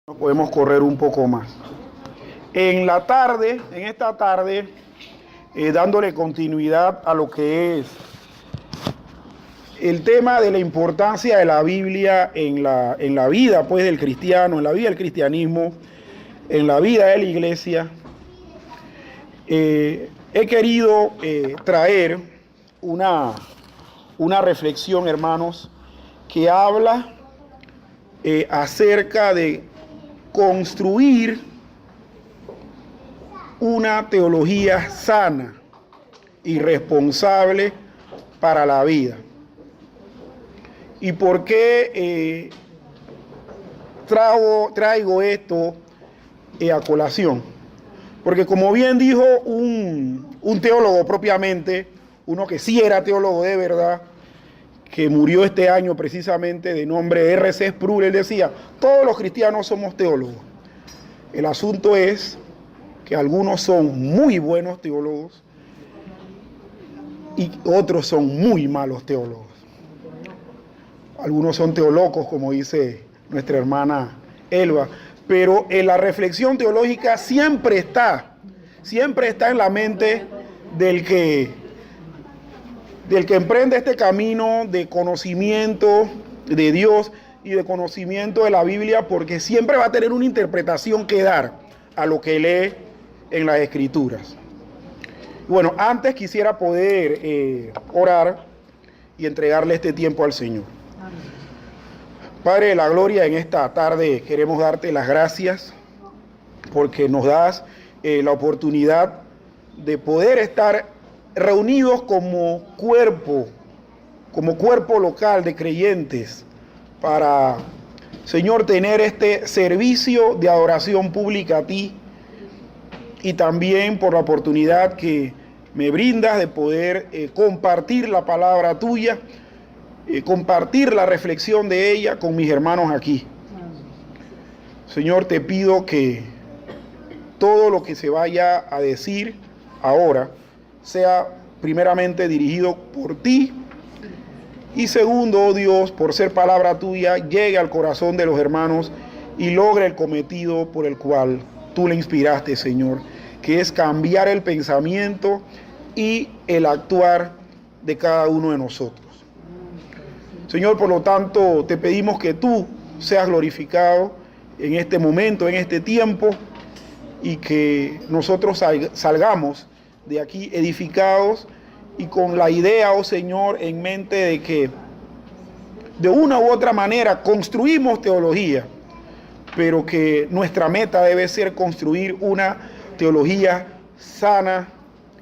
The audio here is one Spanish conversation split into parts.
Nos podemos correr un poco más. En esta tarde, dándole continuidad a lo que es el tema de la importancia de la Biblia en la vida pues, del cristiano, en la vida del cristianismo, en la vida de la iglesia, he querido traer una reflexión, hermanos, que habla acerca de construir una teología sana y responsable para la vida. ¿Y por qué traigo esto a colación? Porque como bien dijo un teólogo propiamente, uno que sí era teólogo de verdad, que murió este año precisamente, de nombre R.C. Sproul, él decía: todos los cristianos somos teólogos. El asunto es que algunos son muy buenos teólogos y otros son muy malos teólogos. Algunos son teolocos, como dice nuestra hermana Elba, pero en la reflexión teológica siempre está en la mente del que emprende este camino de conocimiento de Dios y de conocimiento de la Biblia, porque siempre va a tener una interpretación que dar a lo que lee en las Escrituras. Bueno, antes quisiera poder orar y entregarle este tiempo al Señor. Padre de la gloria, en esta tarde queremos darte las gracias porque nos das la oportunidad de poder estar reunidos como cuerpo local de creyentes para, Señor, tener este servicio de adoración pública a ti, y también por la oportunidad que me brindas de poder compartir la palabra tuya, compartir la reflexión de ella con mis hermanos aquí. Señor, te pido que todo lo que se vaya a decir ahora sea primeramente dirigido por ti, y segundo, oh Dios, por ser palabra tuya, llegue al corazón de los hermanos y logre el cometido por el cual tú le inspiraste, Señor, que es cambiar el pensamiento y el actuar de cada uno de nosotros. Señor, por lo tanto, te pedimos que tú seas glorificado en este momento, en este tiempo, y que nosotros salgamos de aquí edificados y con la idea, oh Señor, en mente de que de una u otra manera construimos teología, pero que nuestra meta debe ser construir una teología sana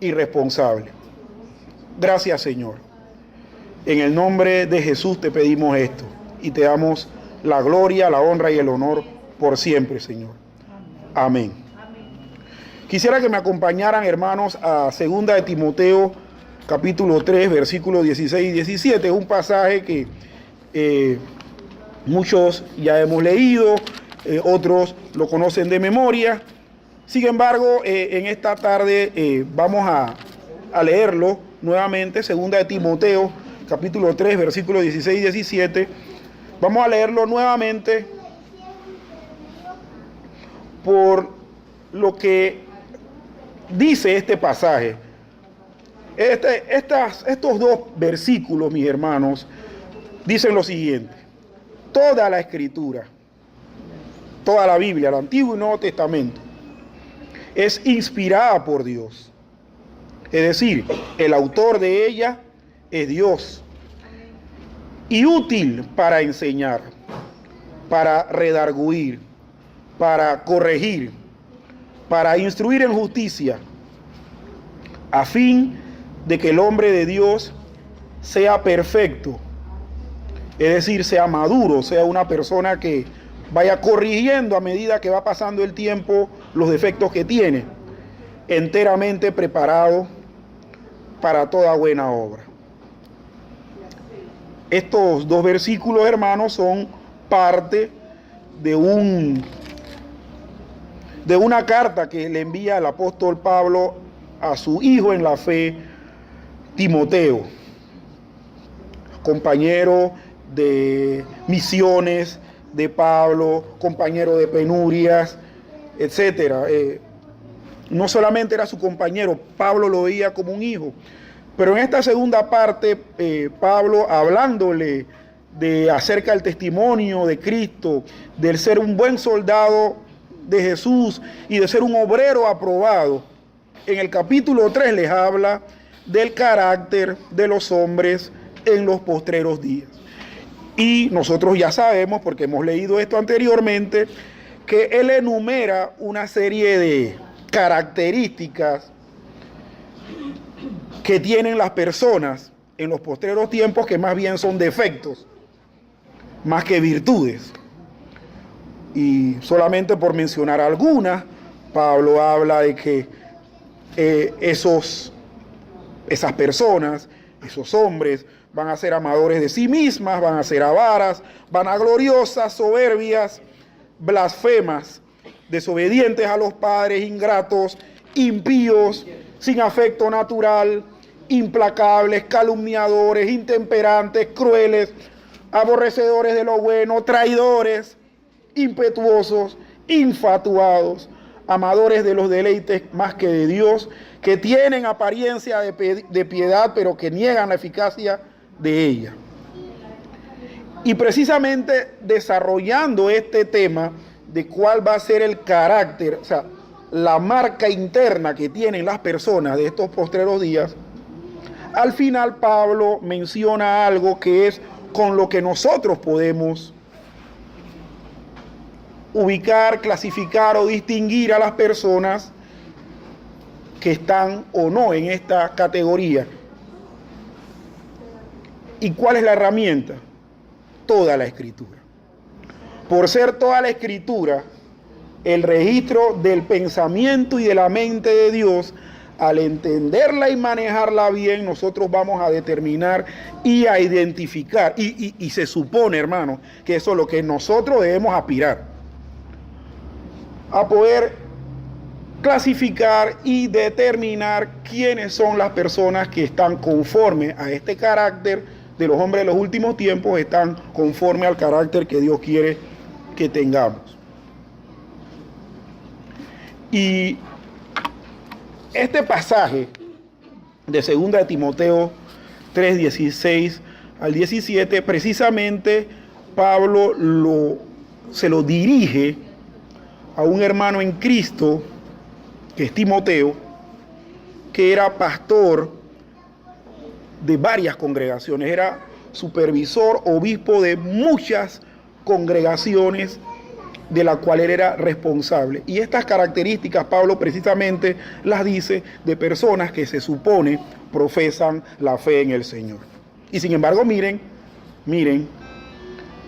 y responsable. Gracias, Señor. En el nombre de Jesús te pedimos esto y te damos la gloria, la honra y el honor por siempre, Señor. Amén. Quisiera que me acompañaran, hermanos, a 2 de Timoteo, capítulo 3, versículos 16 y 17. Es un pasaje que muchos ya hemos leído, otros lo conocen de memoria. Sin embargo, en esta tarde vamos a leerlo nuevamente, 2 de Timoteo, capítulo 3, versículos 16 y 17. Vamos a leerlo nuevamente por lo que dice este pasaje. Estos dos versículos, mis hermanos, dicen lo siguiente: toda la Escritura, toda la Biblia, el Antiguo y Nuevo Testamento, es inspirada por Dios. Es decir, el autor de ella es Dios, y útil para enseñar, para redarguir, para corregir, para instruir en justicia, a fin de que el hombre de Dios sea perfecto, es decir, sea maduro, sea una persona que vaya corrigiendo a medida que va pasando el tiempo los defectos que tiene, enteramente preparado para toda buena obra. Estos dos versículos, hermanos, son parte de una carta que le envía el apóstol Pablo a su hijo en la fe, Timoteo, compañero de misiones, de Pablo, compañero de penurias, etcétera. No solamente era su compañero, Pablo lo veía como un hijo. Pero en esta segunda parte, Pablo, hablándole acerca del testimonio de Cristo, del ser un buen soldado de Jesús y de ser un obrero aprobado, en el capítulo 3 les habla del carácter de los hombres en los postreros días. Y nosotros ya sabemos, porque hemos leído esto anteriormente, que él enumera una serie de características que tienen las personas en los postreros tiempos, que más bien son defectos, más que virtudes. Y solamente por mencionar algunas, Pablo habla de que esas personas, esos hombres, van a ser amadores de sí mismas, van a ser avaras, vanagloriosas, soberbias, blasfemas, desobedientes a los padres, ingratos, impíos, sin afecto natural, implacables, calumniadores, intemperantes, crueles, aborrecedores de lo bueno, traidores, impetuosos, infatuados, amadores de los deleites más que de Dios, que tienen apariencia de piedad, pero que niegan la eficacia de ella. Y precisamente desarrollando este tema de cuál va a ser el carácter, o sea, la marca interna que tienen las personas de estos postreros días, al final Pablo menciona algo que es con lo que nosotros podemos ubicar, clasificar o distinguir a las personas que están o no en esta categoría. ¿Y cuál es la herramienta? Toda la Escritura. Por ser toda la Escritura el registro del pensamiento y de la mente de Dios, al entenderla y manejarla bien, nosotros vamos a determinar y a identificar. Y se supone, hermano, que eso es lo que nosotros debemos aspirar, a poder clasificar y determinar quiénes son las personas que están conformes a este carácter de los hombres de los últimos tiempos, están conformes al carácter que Dios quiere que tengamos. Y este pasaje de 2 de Timoteo 3, 16 al 17, precisamente Pablo se lo dirige a un hermano en Cristo, que es Timoteo, que era pastor de varias congregaciones, era supervisor, obispo de muchas congregaciones de la cual él era responsable. Y estas características Pablo precisamente las dice de personas que se supone profesan la fe en el Señor. Y sin embargo, miren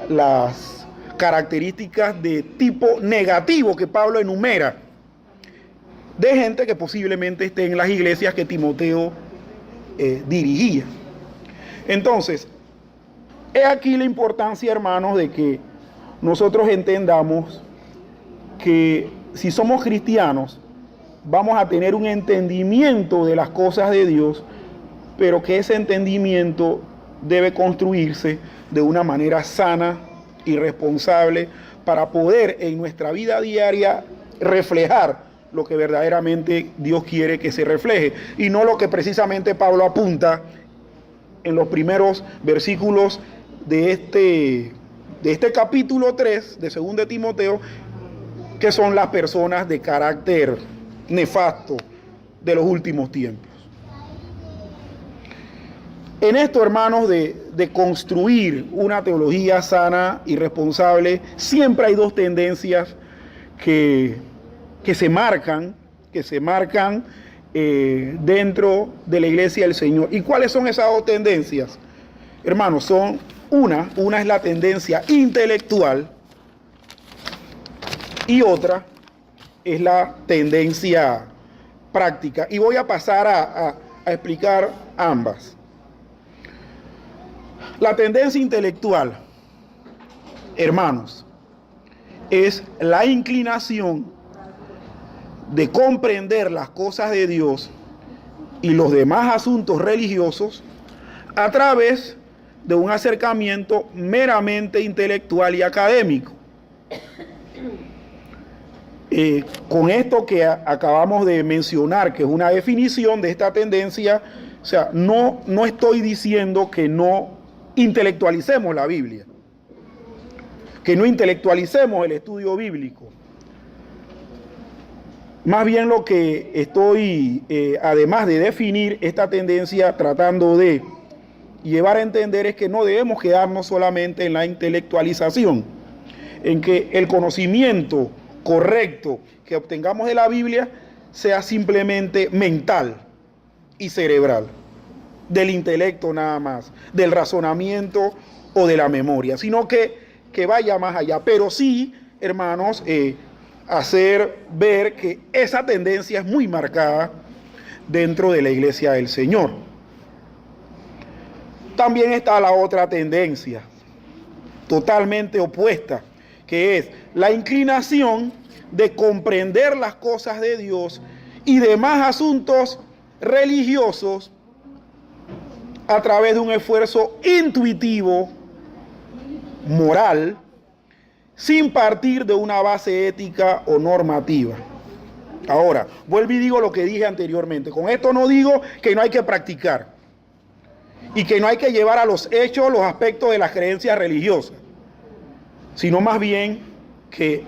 las características de tipo negativo que Pablo enumera de gente que posiblemente esté en las iglesias que Timoteo dirigía. Entonces, he aquí la importancia, hermanos, de que nosotros entendamos que si somos cristianos, vamos a tener un entendimiento de las cosas de Dios, pero que ese entendimiento debe construirse de una manera sana y responsable para poder en nuestra vida diaria reflejar lo que verdaderamente Dios quiere que se refleje, y no lo que precisamente Pablo apunta en los primeros versículos de este capítulo 3 de 2 de Timoteo, que son las personas de carácter nefasto de los últimos tiempos. En esto, hermanos, de construir una teología sana y responsable, siempre hay dos tendencias que se marcan dentro de la iglesia del Señor. ¿Y cuáles son esas dos tendencias? Hermanos, son una es la tendencia intelectual y otra es la tendencia práctica. Y voy a pasar a explicar ambas. La tendencia intelectual, hermanos, es la inclinación de comprender las cosas de Dios y los demás asuntos religiosos a través de un acercamiento meramente intelectual y académico. con esto que acabamos de mencionar, que es una definición de esta tendencia, o sea, no estoy diciendo que no intelectualicemos la Biblia, que no intelectualicemos el estudio bíblico. Más bien lo que estoy, además de definir esta tendencia, tratando de llevar a entender es que no debemos quedarnos solamente en la intelectualización, en que el conocimiento correcto que obtengamos de la Biblia sea simplemente mental y cerebral, del intelecto nada más, del razonamiento o de la memoria, sino que vaya más allá. Pero sí, hermanos, hacer ver que esa tendencia es muy marcada dentro de la Iglesia del Señor. También está la otra tendencia, totalmente opuesta, que es la inclinación de comprender las cosas de Dios y demás asuntos religiosos a través de un esfuerzo intuitivo, moral, sin partir de una base ética o normativa. Ahora, vuelvo y digo lo que dije anteriormente. Con esto no digo que no hay que practicar y que no hay que llevar a los hechos los aspectos de las creencias religiosas, sino más bien que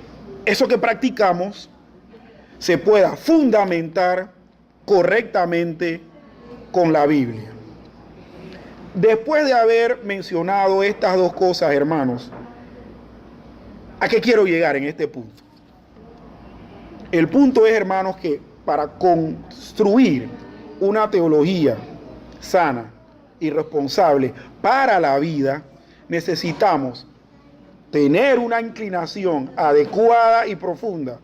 eso que practicamos se pueda fundamentar correctamente con la Biblia. Después de haber mencionado estas dos cosas, hermanos, ¿a qué quiero llegar en este punto? El punto es, hermanos, que para construir una teología sana y responsable para la vida, necesitamos tener una inclinación adecuada y profunda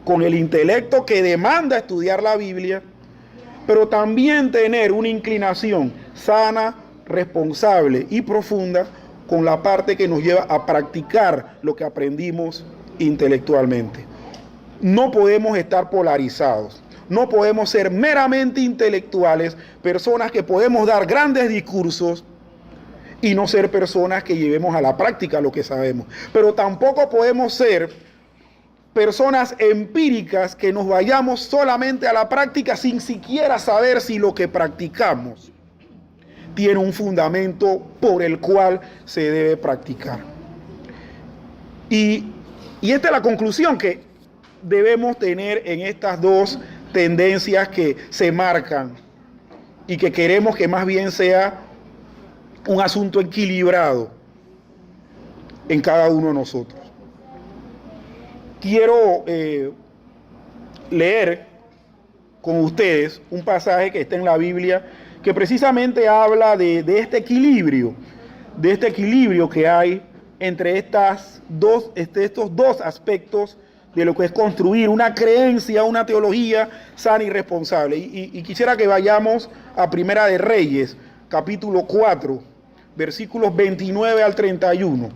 con el intelecto que demanda estudiar la Biblia, pero también tener una inclinación sana, responsable y profunda con la parte que nos lleva a practicar lo que aprendimos intelectualmente. No podemos estar polarizados, no podemos ser meramente intelectuales, personas que podemos dar grandes discursos y no ser personas que llevemos a la práctica lo que sabemos. Pero tampoco podemos ser personas empíricas que nos vayamos solamente a la práctica sin siquiera saber si lo que practicamos tiene un fundamento por el cual se debe practicar. Y esta es la conclusión que debemos tener en estas dos tendencias que se marcan y que queremos que más bien sea un asunto equilibrado en cada uno de nosotros. Quiero leer con ustedes un pasaje que está en la Biblia que precisamente habla de este equilibrio que hay entre estos dos aspectos de lo que es construir una creencia, una teología sana y responsable. Y quisiera que vayamos a Primera de Reyes, capítulo 4, versículos 29 al 31.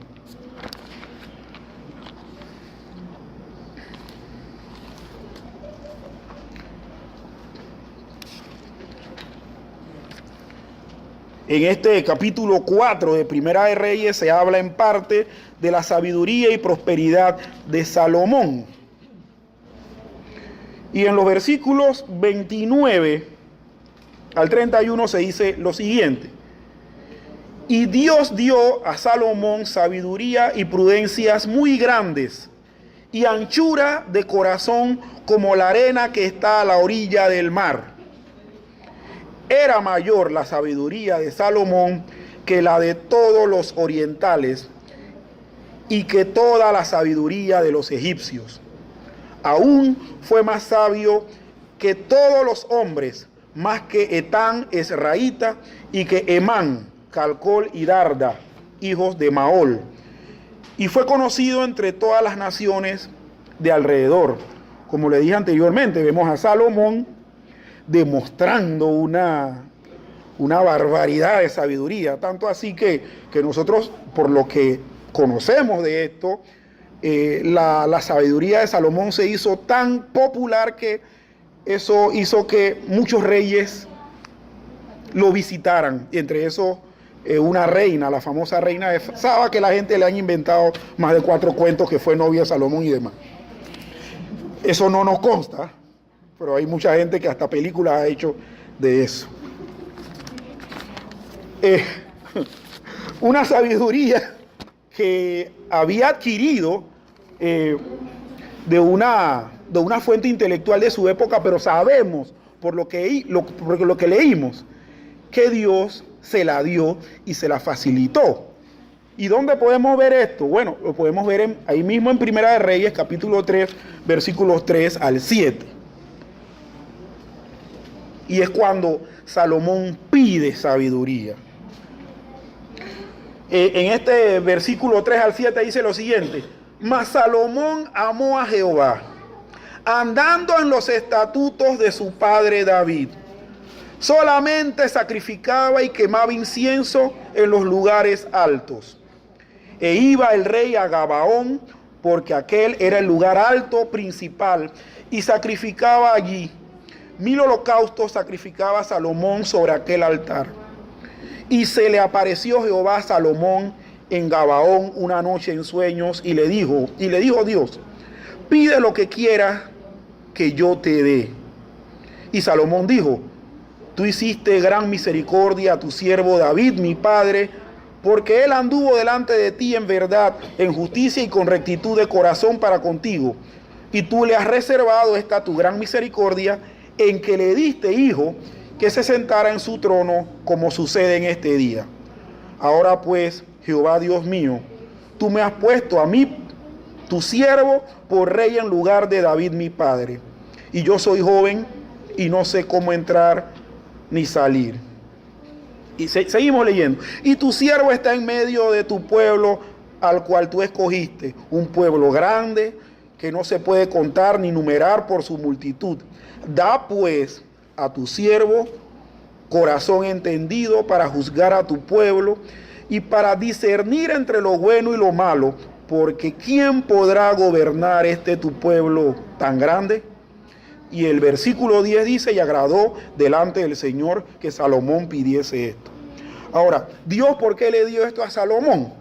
En este capítulo 4 de Primera de Reyes se habla en parte de la sabiduría y prosperidad de Salomón. Y en los versículos 29 al 31 se dice lo siguiente: y Dios dio a Salomón sabiduría y prudencias muy grandes, y anchura de corazón como la arena que está a la orilla del mar. Era mayor la sabiduría de Salomón que la de todos los orientales y que toda la sabiduría de los egipcios. Aún fue más sabio que todos los hombres, más que Etán Esraíta y que Emán, Calcol y Darda, hijos de Maol. Y fue conocido entre todas las naciones de alrededor. Como le dije anteriormente, vemos a Salomón demostrando una barbaridad de sabiduría, tanto así que nosotros, por lo que conocemos de esto, la sabiduría de Salomón se hizo tan popular que eso hizo que muchos reyes lo visitaran, y entre esos una reina, la famosa reina de Saba, que la gente le han inventado más de 4 cuentos que fue novia de Salomón y demás. Eso no nos consta, pero hay mucha gente que hasta películas ha hecho de eso. Una sabiduría que había adquirido de una fuente intelectual de su época, pero sabemos por lo que leímos, que Dios se la dio y se la facilitó. ¿Y dónde podemos ver esto? Bueno, lo podemos ver ahí mismo en Primera de Reyes, capítulo 3, versículos 3 al 7. Y es cuando Salomón pide sabiduría. En este versículo 3 al 7 dice lo siguiente: mas Salomón amó a Jehová, andando en los estatutos de su padre David. Solamente sacrificaba y quemaba incienso en los lugares altos. E iba el rey a Gabaón, porque aquel era el lugar alto principal, y sacrificaba allí. 1000 holocaustos sacrificaba Salomón sobre aquel altar. Y se le apareció Jehová a Salomón en Gabaón una noche en sueños, y le dijo Dios: pide lo que quieras que yo te dé. Y Salomón dijo: tú hiciste gran misericordia a tu siervo David, mi padre, porque él anduvo delante de ti en verdad, en justicia y con rectitud de corazón para contigo. Y tú le has reservado esta tu gran misericordia, en que le diste hijo, que se sentara en su trono, como sucede en este día. Ahora pues, Jehová Dios mío, tú me has puesto a mí, tu siervo, por rey en lugar de David mi padre. Y yo soy joven y no sé cómo entrar ni salir. Y seguimos leyendo. Y tu siervo está en medio de tu pueblo, al cual tú escogiste, un pueblo grande que no se puede contar ni numerar por su multitud. Da pues a tu siervo corazón entendido para juzgar a tu pueblo y para discernir entre lo bueno y lo malo, porque ¿quién podrá gobernar tu pueblo tan grande? Y el versículo 10 dice: y agradó delante del Señor que Salomón pidiese esto. Ahora, ¿Dios por qué le dio esto a Salomón?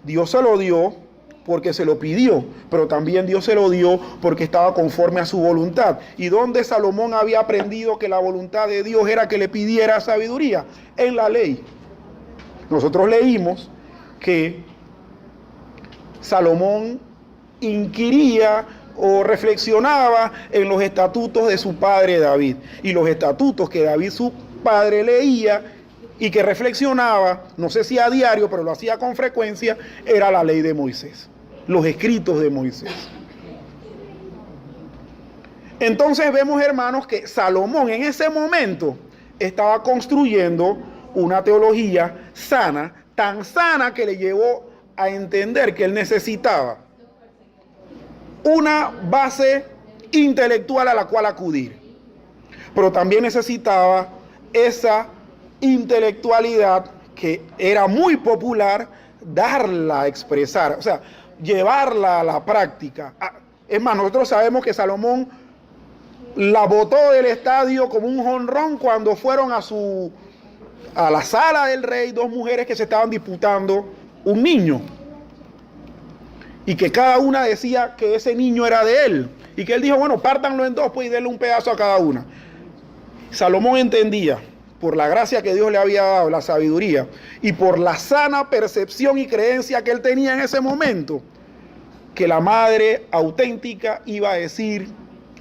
Dios se lo dio porque se lo pidió, pero también Dios se lo dio porque estaba conforme a su voluntad. ¿Y dónde Salomón había aprendido que la voluntad de Dios era que le pidiera sabiduría? En la ley. Nosotros leímos que Salomón inquiría o reflexionaba en los estatutos de su padre David. Y los estatutos que David, su padre, leía y que reflexionaba, no sé si a diario, pero lo hacía con frecuencia, era la ley de Moisés, los escritos de Moisés. Entonces vemos, hermanos, que Salomón en ese momento estaba construyendo una teología sana, tan sana que le llevó a entender que él necesitaba una base intelectual a la cual acudir, pero también necesitaba esa intelectualidad que era muy popular, darla a expresar, o sea, llevarla a la práctica. Es más, nosotros sabemos que Salomón la botó del estadio como un jonrón cuando fueron a la sala del rey 2 mujeres que se estaban disputando un niño, y que cada una decía que ese niño era de él, y que él dijo: bueno, pártanlo en 2 pues, y denle un pedazo a cada una. Salomón entendía, por la gracia que Dios le había dado, la sabiduría, y por la sana percepción y creencia que él tenía en ese momento, que la madre auténtica iba a decir,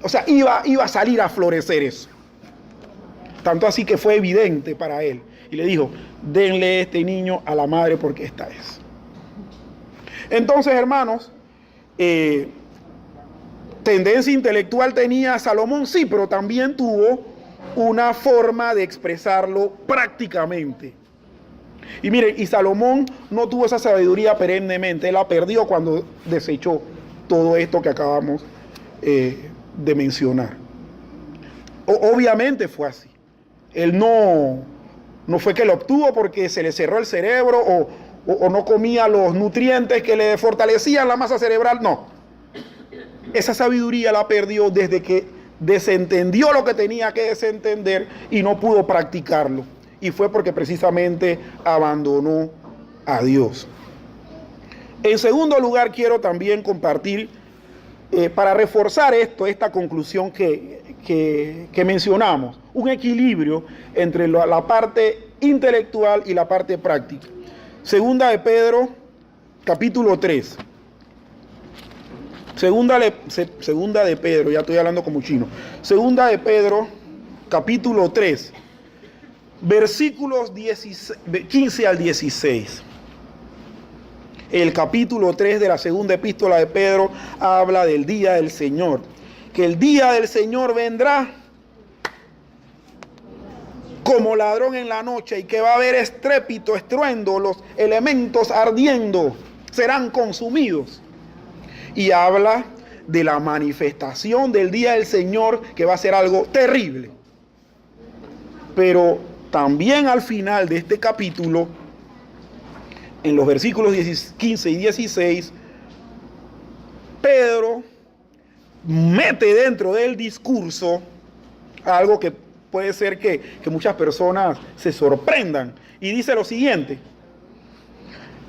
o sea, iba a salir a florecer eso. Tanto así que fue evidente para él. Y le dijo: denle este niño a la madre porque esta es. Entonces, hermanos, tendencia intelectual tenía Salomón, sí, pero también tuvo una forma de expresarlo prácticamente. Y miren, y Salomón no tuvo esa sabiduría perennemente, él la perdió cuando desechó todo esto que acabamos de mencionar. Obviamente fue así. Él no fue que lo obtuvo porque se le cerró el cerebro o no comía los nutrientes que le fortalecían la masa cerebral, no. Esa sabiduría la perdió desde que desentendió lo que tenía que desentender y no pudo practicarlo. Y fue porque precisamente abandonó a Dios. En segundo lugar, quiero también compartir para reforzar esta conclusión que mencionamos, un equilibrio entre la parte intelectual y la parte práctica. Segunda de Pedro, capítulo 3. Segunda de Pedro, ya estoy hablando como chino. Segunda de Pedro, capítulo 3, versículos 15 al 16. El capítulo 3 de la segunda epístola de Pedro habla del día del Señor. Que el día del Señor vendrá como ladrón en la noche y que va a haber estrépito, estruendo, los elementos ardiendo serán consumidos. Y habla de la manifestación del día del Señor, que va a ser algo terrible. Pero también al final de este capítulo, en los versículos 15 y 16, Pedro mete dentro del discurso algo que puede ser que muchas personas se sorprendan. Y dice lo siguiente: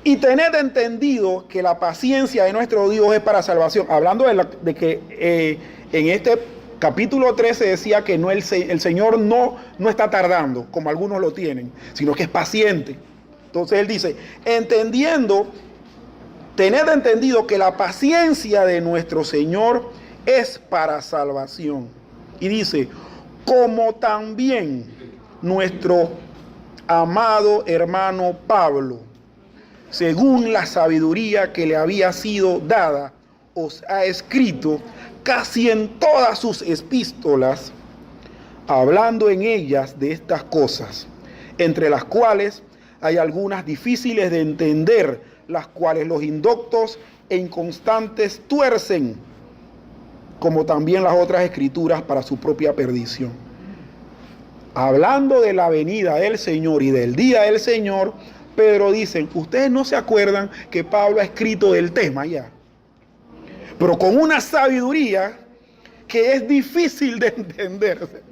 y tened entendido que la paciencia de nuestro Dios es para salvación. Hablando de que en este capítulo 13 decía que no el Señor no está tardando, como algunos lo tienen, sino que es paciente. Entonces él dice, tened entendido que la paciencia de nuestro Señor es para salvación. Y dice, como también nuestro amado hermano Pablo, según la sabiduría que le había sido dada, os ha escrito casi en todas sus epístolas, hablando en ellas de estas cosas, entre las cuales hay algunas difíciles de entender, las cuales los indoctos e inconstantes tuercen, como también las otras escrituras para su propia perdición. Hablando de la venida del Señor y del día del Señor, Pedro dice, ustedes no se acuerdan que Pablo ha escrito del tema ya, pero con una sabiduría que es difícil de entender.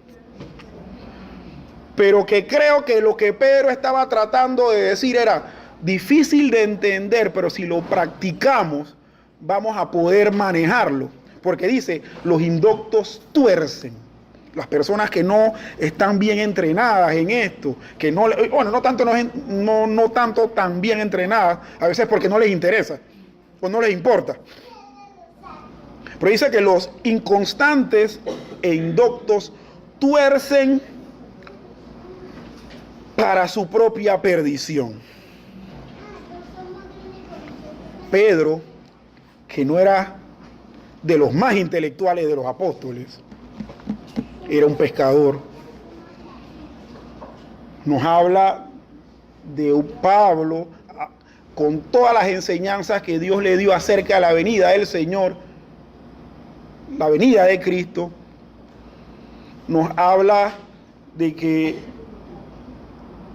Pero que creo que lo que Pedro estaba tratando de decir era difícil de entender, pero si lo practicamos, vamos a poder manejarlo. Porque dice, los indoctos tuercen. Las personas que no están bien entrenadas en esto, que no tanto tan bien entrenadas, a veces porque no les interesa o no les importa. Pero dice que los inconstantes e indoctos tuercen para su propia perdición. Pedro, que no era de los más intelectuales de los apóstoles, era un pescador, nos habla de un Pablo con todas las enseñanzas que Dios le dio acerca de la venida del Señor, la venida de Cristo. Nos habla de que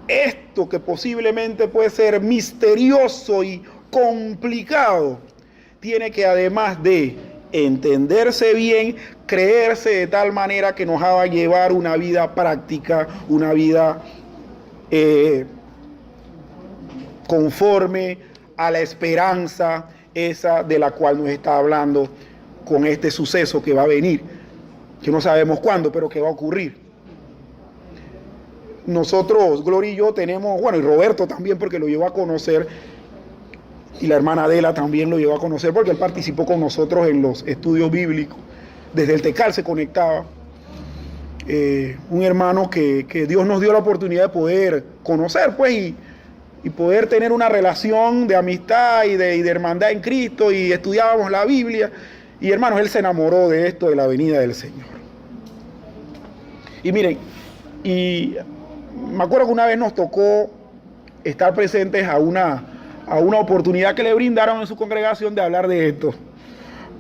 esto que posiblemente puede ser misterioso y complicado, tiene que, además de entenderse bien, creerse de tal manera que nos haga llevar una vida práctica, una vida conforme a la esperanza esa de la cual nos está hablando con este suceso que va a venir, que no sabemos cuándo, pero que va a ocurrir. Nosotros, Gloria y yo, tenemos, y Roberto también, porque lo llevó a conocer, y la hermana Adela también lo llevó a conocer, porque él participó con nosotros en los estudios bíblicos, desde el Tecal se conectaba. Un hermano que Dios nos dio la oportunidad de poder conocer, pues, y poder tener una relación de amistad y de hermandad en Cristo, y estudiábamos la Biblia, y hermanos, él se enamoró de esto, de la venida del Señor. Y miren, y me acuerdo que una vez nos tocó estar presentes a una oportunidad que le brindaron en su congregación de hablar de esto.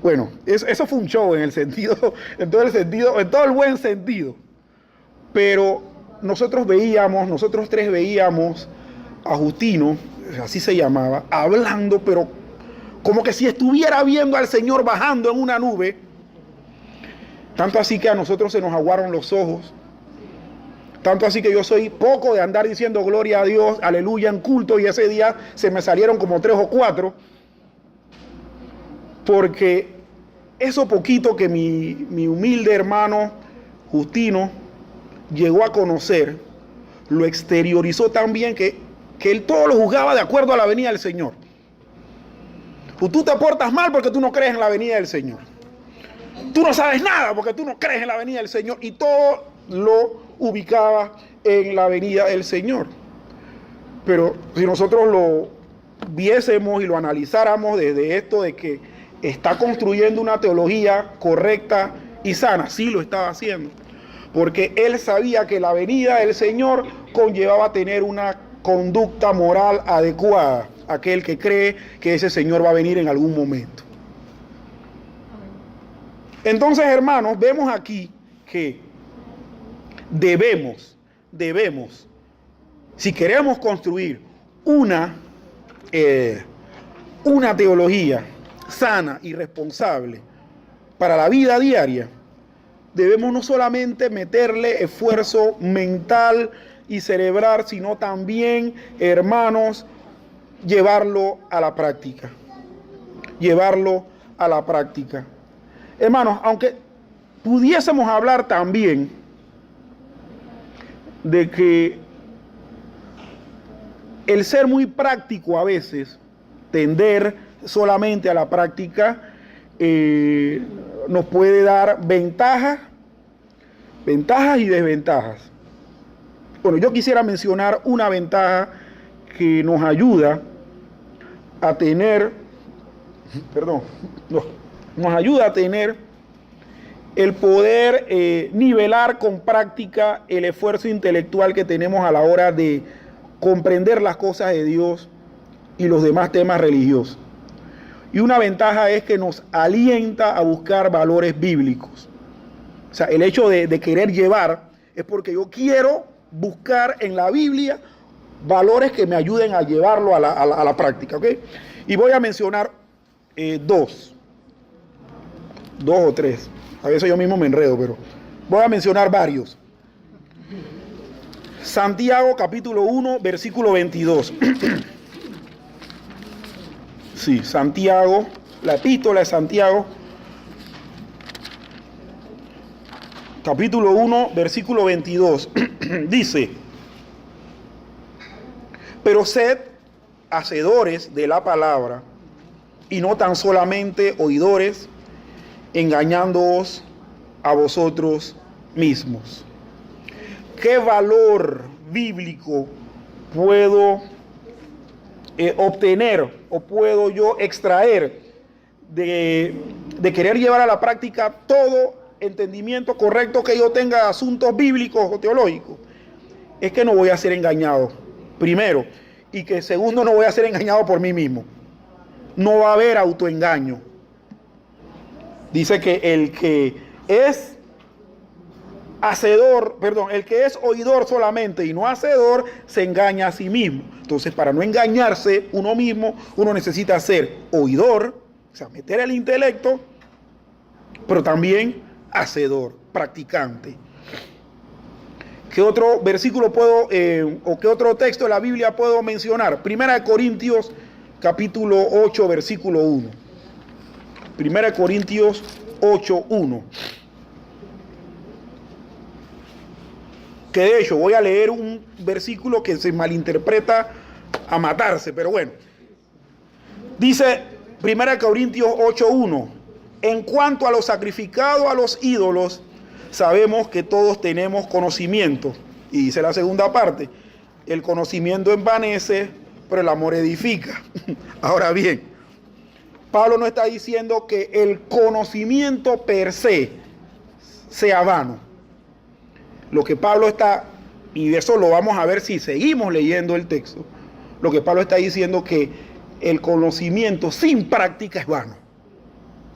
Bueno, eso fue un show en todo el buen sentido. Pero nosotros tres veíamos a Justino, así se llamaba, hablando, pero como que si estuviera viendo al Señor bajando en una nube. Tanto así que a nosotros se nos aguaron los ojos. Tanto así que yo soy poco de andar diciendo gloria a Dios, aleluya en culto, y ese día se me salieron como 3 o 4, porque eso poquito que mi humilde hermano Justino llegó a conocer, lo exteriorizó tan bien que él todo lo juzgaba de acuerdo a la venida del Señor. Tú te portas mal porque tú no crees en la venida del Señor. Tú no sabes nada porque tú no crees en la venida del Señor. Y todo lo ubicaba en la venida del Señor. Pero si nosotros lo viésemos y lo analizáramos desde esto de que está construyendo una teología correcta y sana, sí lo estaba haciendo. Porque él sabía que la venida del Señor conllevaba tener una conducta moral adecuada. Aquel que cree que ese Señor va a venir en algún momento. Entonces, hermanos, vemos aquí que debemos, si queremos construir una teología sana y responsable para la vida diaria, debemos no solamente meterle esfuerzo mental y cerebral, sino también, hermanos, llevarlo a la práctica. Hermanos, aunque pudiésemos hablar también de que el ser muy práctico a veces, tender solamente a la práctica, nos puede dar ventajas y desventajas. Bueno, yo quisiera mencionar una ventaja que nos ayuda a tener, nos ayuda a tener el poder nivelar con práctica el esfuerzo intelectual que tenemos a la hora de comprender las cosas de Dios y los demás temas religiosos. Y una ventaja es que nos alienta a buscar valores bíblicos. O sea, el hecho de querer llevar es porque yo quiero buscar en la Biblia valores que me ayuden a llevarlo a la práctica, ¿ok? Y voy a mencionar dos o tres. A veces yo mismo me enredo, pero voy a mencionar varios. Santiago capítulo 1, versículo 22. Sí, Santiago, la epístola de Santiago, capítulo 1, versículo 22. Dice: pero sed hacedores de la palabra y no tan solamente oidores, engañándoos a vosotros mismos. ¿Qué valor bíblico puedo obtener o puedo yo extraer de querer llevar a la práctica todo entendimiento correcto que yo tenga de asuntos bíblicos o teológicos? Es que no voy a ser engañado, primero, y que segundo, no voy a ser engañado por mí mismo. No va a haber autoengaño. Dice que el que es el que es oidor solamente y no hacedor, se engaña a sí mismo. Entonces, para no engañarse uno mismo, uno necesita ser oidor, o sea, meter el intelecto, pero también hacedor, practicante. ¿Qué otro versículo puedo, o qué otro texto de la Biblia puedo mencionar? Primera de Corintios, capítulo 8, versículo 1. Primera de Corintios 8, 1. Que de hecho voy a leer un versículo que se malinterpreta a matarse, pero bueno. Dice 1 Corintios 8:1: en cuanto a lo sacrificado a los ídolos, sabemos que todos tenemos conocimiento. Y dice la segunda parte: el conocimiento envanece, pero el amor edifica. Ahora bien, Pablo no está diciendo que el conocimiento per se sea vano. Lo que Pablo está, y eso lo vamos a ver si seguimos leyendo el texto, lo que Pablo está diciendo que el conocimiento sin práctica es vano.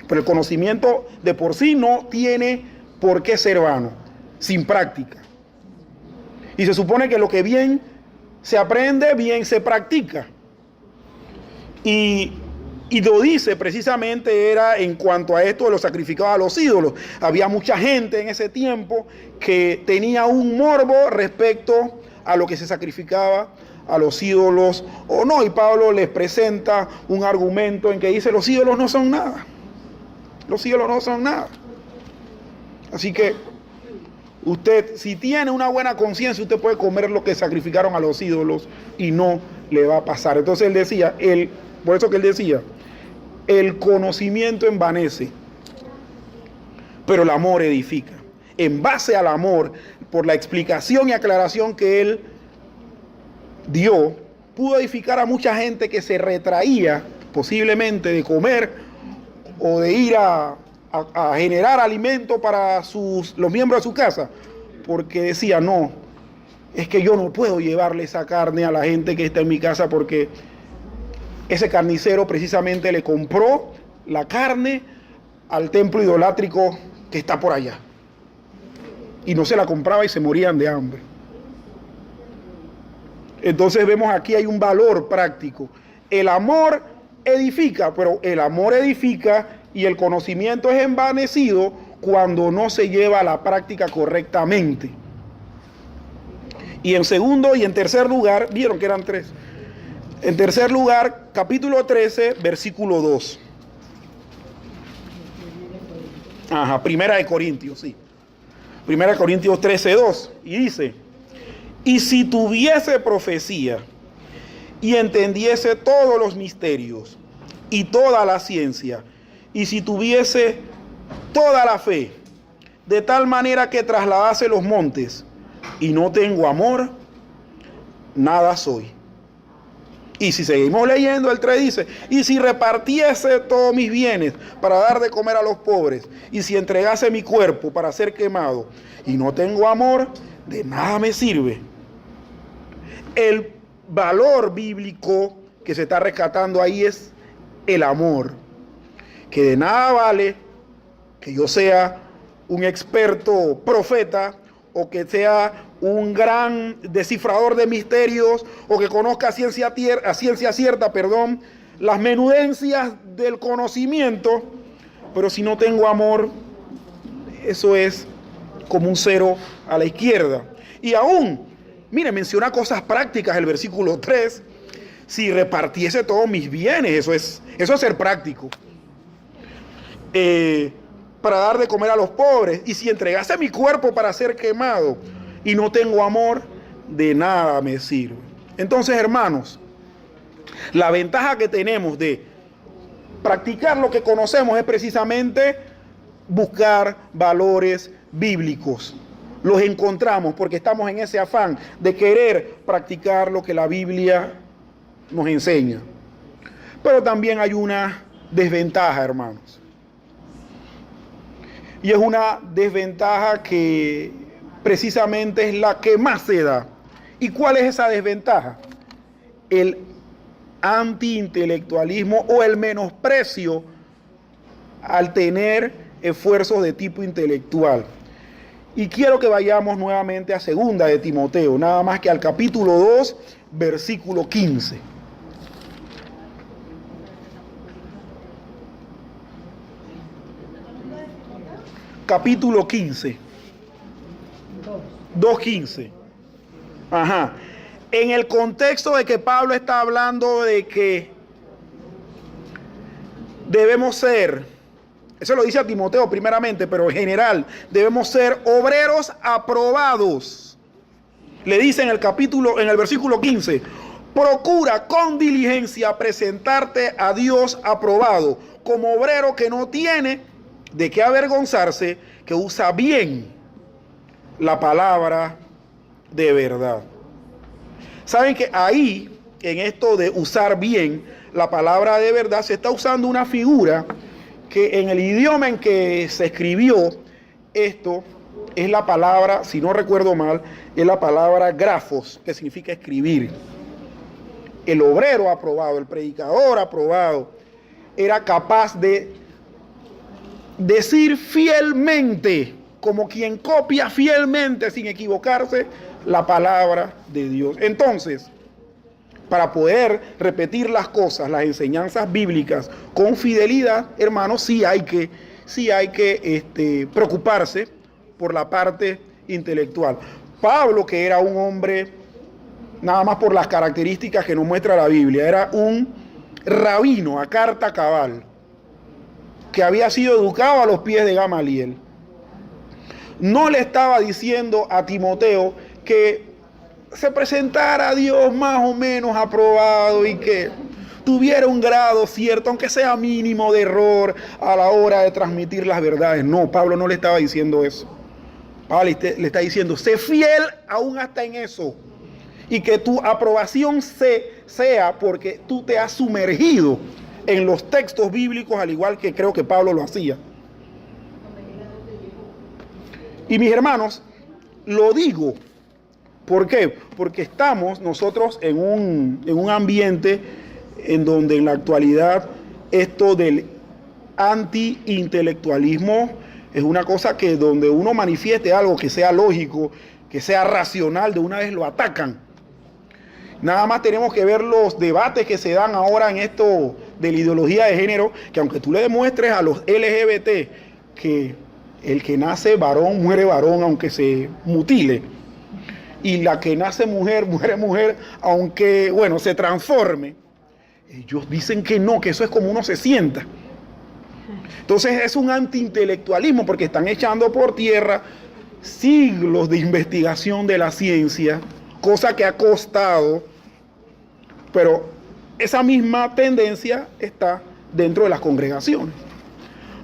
Pero el conocimiento de por sí no tiene por qué ser vano, sin práctica. Y se supone que lo que bien se aprende, bien se practica. Y lo dice precisamente era en cuanto a esto de los sacrificados a los ídolos. Había mucha gente en ese tiempo que tenía un morbo respecto a lo que se sacrificaba a los ídolos o no. Y Pablo les presenta un argumento en que dice: los ídolos no son nada. Los ídolos no son nada. Así que usted, si tiene una buena conciencia, usted puede comer lo que sacrificaron a los ídolos y no le va a pasar. Entonces él decía, por eso que él decía, el conocimiento envanece, pero el amor edifica. En base al amor, por la explicación y aclaración que él dio, pudo edificar a mucha gente que se retraía posiblemente de comer o de ir a generar alimento para los miembros de su casa, porque decía, no, es que yo no puedo llevarle esa carne a la gente que está en mi casa porque ese carnicero precisamente le compró la carne al templo idolátrico que está por allá. Y no se la compraba y se morían de hambre. Entonces vemos aquí hay un valor práctico. El amor edifica, pero el amor edifica y el conocimiento es envanecido cuando no se lleva a la práctica correctamente. Y en segundo y en tercer lugar, vieron que eran tres. En tercer lugar, capítulo 13, versículo 2. Ajá, Primera de Corintios, sí. Primera de Corintios 13, 2. Y dice, y si tuviese profecía y entendiese todos los misterios y toda la ciencia, y si tuviese toda la fe, de tal manera que trasladase los montes, y no tengo amor, nada soy. Y si seguimos leyendo, el 3 dice, y si repartiese todos mis bienes para dar de comer a los pobres, y si entregase mi cuerpo para ser quemado, y no tengo amor, de nada me sirve. El valor bíblico que se está rescatando ahí es el amor, que de nada vale que yo sea un experto profeta o que sea un gran descifrador de misterios o que conozca a ciencia cierta, las menudencias del conocimiento, pero si no tengo amor, eso es como un cero a la izquierda. Y aún, mire, menciona cosas prácticas el versículo 3, si repartiese todos mis bienes, eso es ser práctico. Para dar de comer a los pobres, y si entregase mi cuerpo para ser quemado y no tengo amor, de nada me sirve. Entonces, hermanos, la ventaja que tenemos de practicar lo que conocemos es precisamente buscar valores bíblicos. Los encontramos porque estamos en ese afán de querer practicar lo que la Biblia nos enseña. Pero también hay una desventaja, hermanos. Y es una desventaja que precisamente es la que más se da. ¿Y cuál es esa desventaja? El antiintelectualismo o el menosprecio al tener esfuerzos de tipo intelectual. Y quiero que vayamos nuevamente a segunda de Timoteo, nada más que al capítulo 2, versículo 15. Capítulo 15. 2:15. Ajá. En el contexto de que Pablo está hablando de que debemos ser, eso lo dice a Timoteo primeramente, pero en general, debemos ser obreros aprobados. Le dice en el versículo 15, procura con diligencia presentarte a Dios aprobado, como obrero que no tiene de qué avergonzarse, que usa bien la palabra de verdad. Saben que ahí, en esto de usar bien la palabra de verdad, se está usando una figura que en el idioma en que se escribió esto es la palabra, si no recuerdo mal, es la palabra grafos, que significa escribir. El obrero aprobado, el predicador aprobado, era capaz de decir fielmente, como quien copia fielmente, sin equivocarse, la palabra de Dios. Entonces, para poder repetir las cosas, las enseñanzas bíblicas con fidelidad, hermanos, sí hay que preocuparse por la parte intelectual. Pablo, que era un hombre, nada más por las características que nos muestra la Biblia, era un rabino a carta cabal. que había sido educado a los pies de Gamaliel. No le estaba diciendo a Timoteo que se presentara a Dios más o menos aprobado y que tuviera un grado cierto, aunque sea mínimo, de error a la hora de transmitir las verdades. No, Pablo no le estaba diciendo eso. Pablo le está diciendo, sé fiel aún hasta en eso. Y que tu aprobación sea porque tú te has sumergido en los textos bíblicos, al igual que creo que Pablo lo hacía. Y mis hermanos, lo digo, ¿por qué? Porque estamos nosotros en un ambiente en donde en la actualidad esto del anti-intelectualismo es una cosa que donde uno manifieste algo que sea lógico, que sea racional, de una vez lo atacan. Nada más tenemos que ver los debates que se dan ahora en esto de la ideología de género, que aunque tú le demuestres a los LGBT que el que nace varón muere varón aunque se mutile, y la que nace mujer muere mujer aunque, bueno, se transforme, ellos dicen que no, que eso es como uno se sienta. Entonces es un antiintelectualismo porque están echando por tierra siglos de investigación de la ciencia, cosa que ha costado, pero esa misma tendencia está dentro de las congregaciones.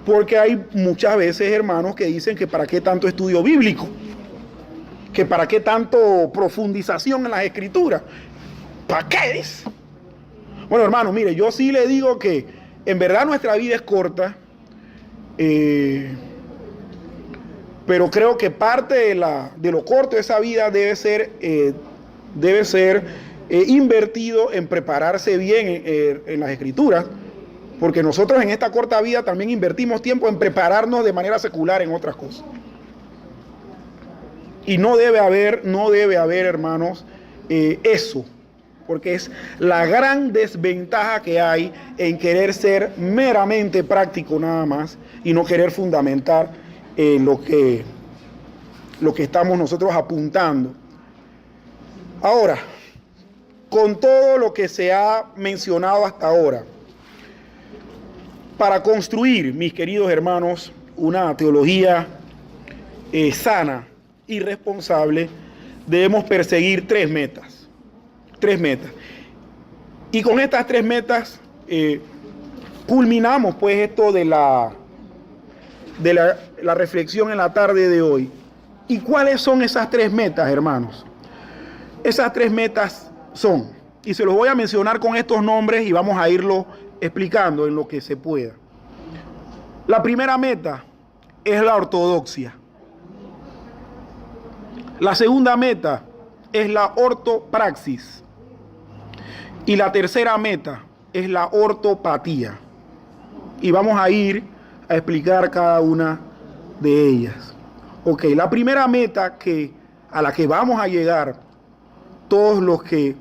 Porque hay muchas veces hermanos que dicen que para qué tanto estudio bíblico, que para qué tanto profundización en las escrituras. ¿Para qué es? Bueno, hermanos, mire, yo sí le digo que en verdad nuestra vida es corta, pero creo que parte de lo corto de esa vida debe ser invertido en prepararse bien en las escrituras, porque nosotros en esta corta vida también invertimos tiempo en prepararnos de manera secular en otras cosas. Y no debe haber, hermanos, eso, porque es la gran desventaja que hay en querer ser meramente práctico nada más y no querer fundamentar lo que estamos nosotros apuntando. Ahora, con todo lo que se ha mencionado hasta ahora, para construir, mis queridos hermanos, una teología sana y responsable, debemos perseguir tres metas. Y con estas tres metas culminamos pues esto de la reflexión en la tarde de hoy. ¿Y cuáles son esas tres metas, hermanos? Esas tres metas son, y se los voy a mencionar con estos nombres y vamos a irlo explicando en lo que se pueda. La primera meta es la ortodoxia. La segunda meta es la ortopraxis. Y la tercera meta es la ortopatía. Y vamos a ir a explicar cada una de ellas. Ok, la primera meta a la que vamos a llegar todos los que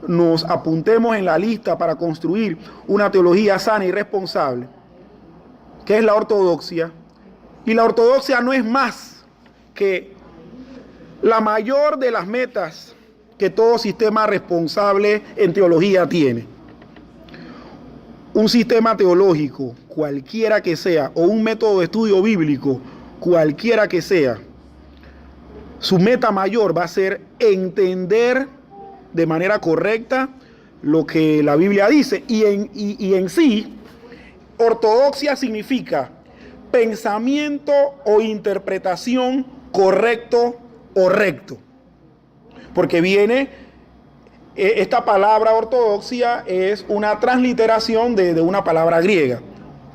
nos apuntemos en la lista para construir una teología sana y responsable, que es la ortodoxia. Y la ortodoxia no es más que la mayor de las metas que todo sistema responsable en teología tiene. Un sistema teológico, cualquiera que sea, o un método de estudio bíblico, cualquiera que sea, su meta mayor va a ser entender de manera correcta lo que la Biblia dice. Y en sí, ortodoxia significa pensamiento o interpretación correcto o recto. Porque esta palabra ortodoxia es una transliteración de una palabra griega,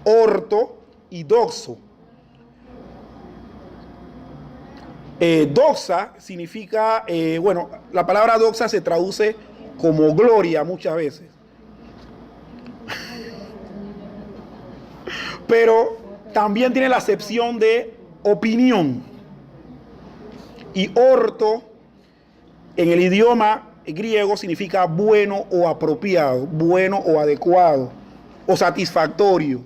orto y doxo. Doxa significa, la palabra doxa se traduce como gloria muchas veces. Pero también tiene la acepción de opinión. Y orto, en el idioma griego, significa bueno o apropiado, bueno o adecuado, o satisfactorio.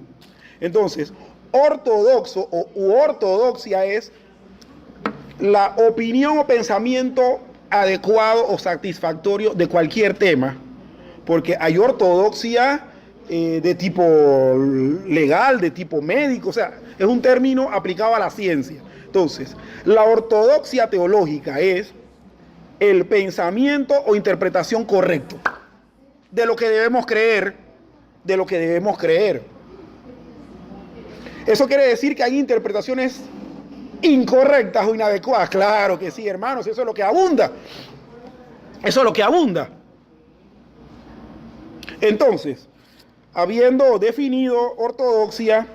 Entonces, ortodoxo u ortodoxia es la opinión o pensamiento adecuado o satisfactorio de cualquier tema, porque hay ortodoxia de tipo legal, de tipo médico, o sea, es un término aplicado a la ciencia. Entonces, la ortodoxia teológica es el pensamiento o interpretación correcto de lo que debemos creer, de lo que debemos creer. ¿Eso quiere decir que hay interpretaciones incorrectas o inadecuadas? Claro que sí, hermanos, eso es lo que abunda. Eso es lo que abunda. Entonces, habiendo definido ortodoxia,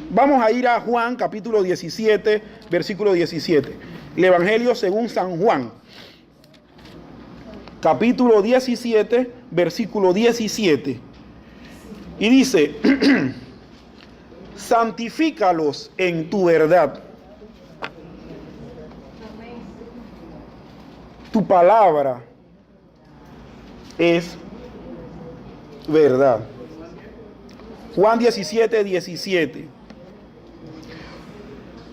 vamos a ir a Juan capítulo 17, versículo 17. El Evangelio según San Juan. Capítulo 17, versículo 17. Y dice, santifícalos en tu verdad. Tu palabra es verdad. Juan 17, 17.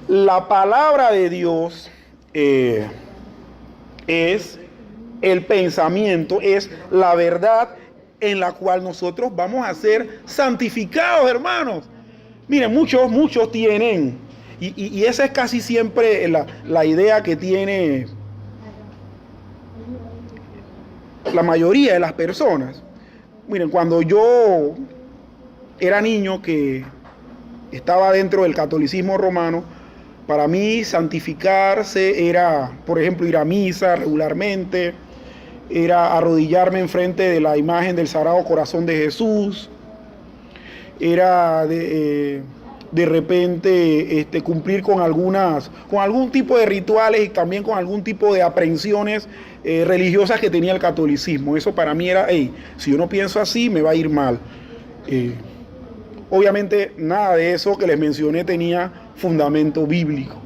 La palabra de Dios es el pensamiento, es la verdad en la cual nosotros vamos a ser santificados, hermanos. Miren, muchos tienen, y esa es casi siempre la idea que tiene la mayoría de las personas. Miren, cuando yo era niño que estaba dentro del catolicismo romano, para mí santificarse era, por ejemplo, ir a misa regularmente, era arrodillarme enfrente de la imagen del Sagrado Corazón de Jesús, era de repente cumplir con algún tipo de rituales y también con algún tipo de aprensiones religiosas que tenía el catolicismo. Eso para mí era, si yo no pienso así, me va a ir mal. Obviamente nada de eso que les mencioné tenía fundamento bíblico.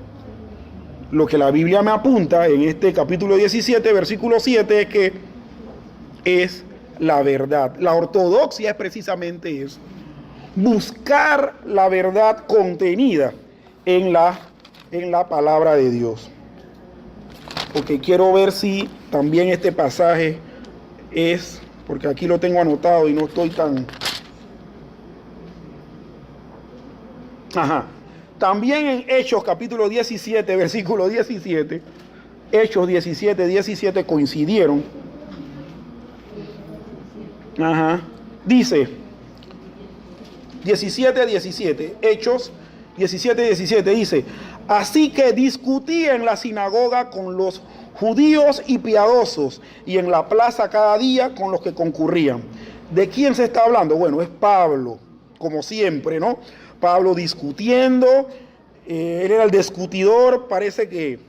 Lo que la Biblia me apunta en este capítulo 17, versículo 7, es que es la verdad. La ortodoxia es precisamente eso. Buscar la verdad contenida en la palabra de Dios. Porque quiero ver si también este pasaje es, porque aquí lo tengo anotado y no estoy tan... Ajá. También en Hechos capítulo 17, versículo 17, Hechos 17, 17 coincidieron. Ajá. Dice 17, 17, Hechos 17, 17 dice, así que discutí en la sinagoga con los judíos y piadosos y en la plaza cada día con los que concurrían. ¿De quién se está hablando? Bueno, es Pablo, como siempre, ¿no? Pablo discutiendo, él era el discutidor, parece que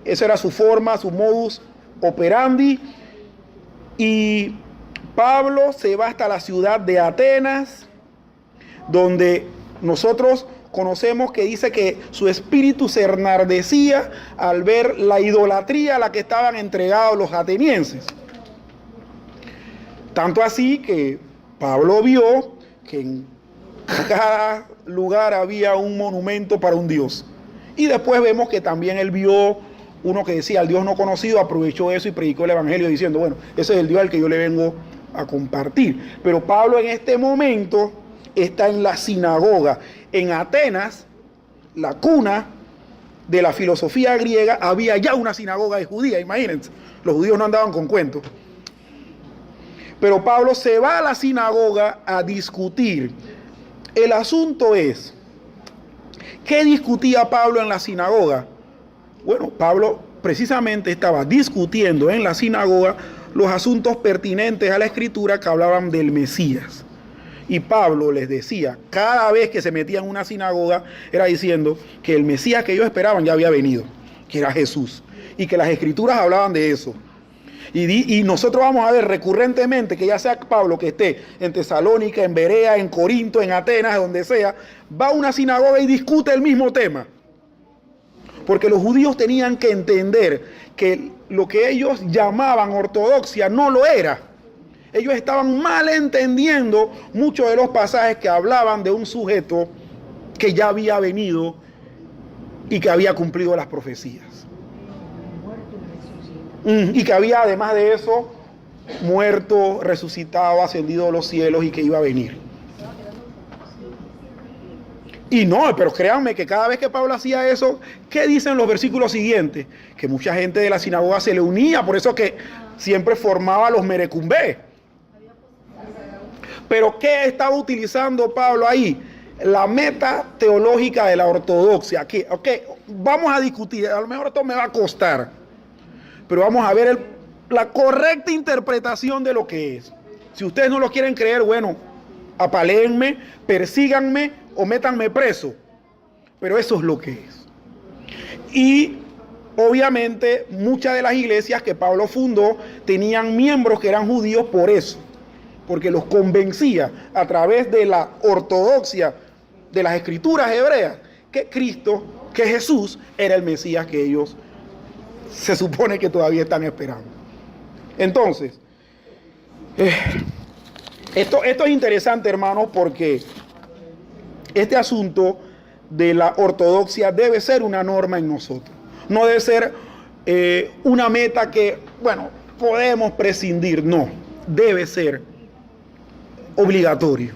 esa era su forma, su modus operandi, y Pablo se va hasta la ciudad de Atenas, donde nosotros conocemos que dice que su espíritu se enardecía al ver la idolatría a la que estaban entregados los atenienses. Tanto así que Pablo vio que en cada lugar había un monumento para un dios. Y después vemos que también él vio uno que decía, el Dios no conocido, aprovechó eso y predicó el evangelio diciendo, bueno, ese es el Dios al que yo le vengo a compartir. Pero Pablo en este momento está en la sinagoga. En Atenas, la cuna de la filosofía griega, había ya una sinagoga de judía, imagínense. Los judíos no andaban con cuentos. Pero Pablo se va a la sinagoga a discutir. El asunto es, ¿qué discutía Pablo en la sinagoga? Bueno, Pablo precisamente estaba discutiendo en la sinagoga los asuntos pertinentes a la escritura que hablaban del Mesías. Y Pablo les decía, cada vez que se metía en una sinagoga, era diciendo que el Mesías que ellos esperaban ya había venido, que era Jesús, y que las escrituras hablaban de eso. Y nosotros vamos a ver recurrentemente que ya sea Pablo que esté en Tesalónica, en Berea, en Corinto, en Atenas, donde sea, va a una sinagoga y discute el mismo tema. Porque los judíos tenían que entender que lo que ellos llamaban ortodoxia no lo era. Ellos estaban mal entendiendo muchos de los pasajes que hablaban de un sujeto que ya había venido y que había cumplido las profecías. Y que había, además de eso, muerto, resucitado, ascendido a los cielos y que iba a venir. Y no, pero créanme que cada vez que Pablo hacía eso, ¿qué dicen los versículos siguientes? Que mucha gente de la sinagoga se le unía, por eso que siempre formaba los merecumbé. Pero ¿qué estaba utilizando Pablo ahí? La meta teológica de la ortodoxia. Que, vamos a discutir, a lo mejor esto me va a costar, pero vamos a ver la correcta interpretación de lo que es. Si ustedes no lo quieren creer, bueno, apaléenme, persíganme o métanme preso. Pero eso es lo que es. Y obviamente muchas de las iglesias que Pablo fundó tenían miembros que eran judíos por eso, porque los convencía a través de la ortodoxia de las escrituras hebreas que Cristo, que Jesús era el Mesías que ellos se supone que todavía están esperando. Entonces, esto es interesante, hermanos, porque este asunto de la ortodoxia debe ser una norma en nosotros. No debe ser una meta que, bueno, podemos prescindir. No, debe ser obligatorio.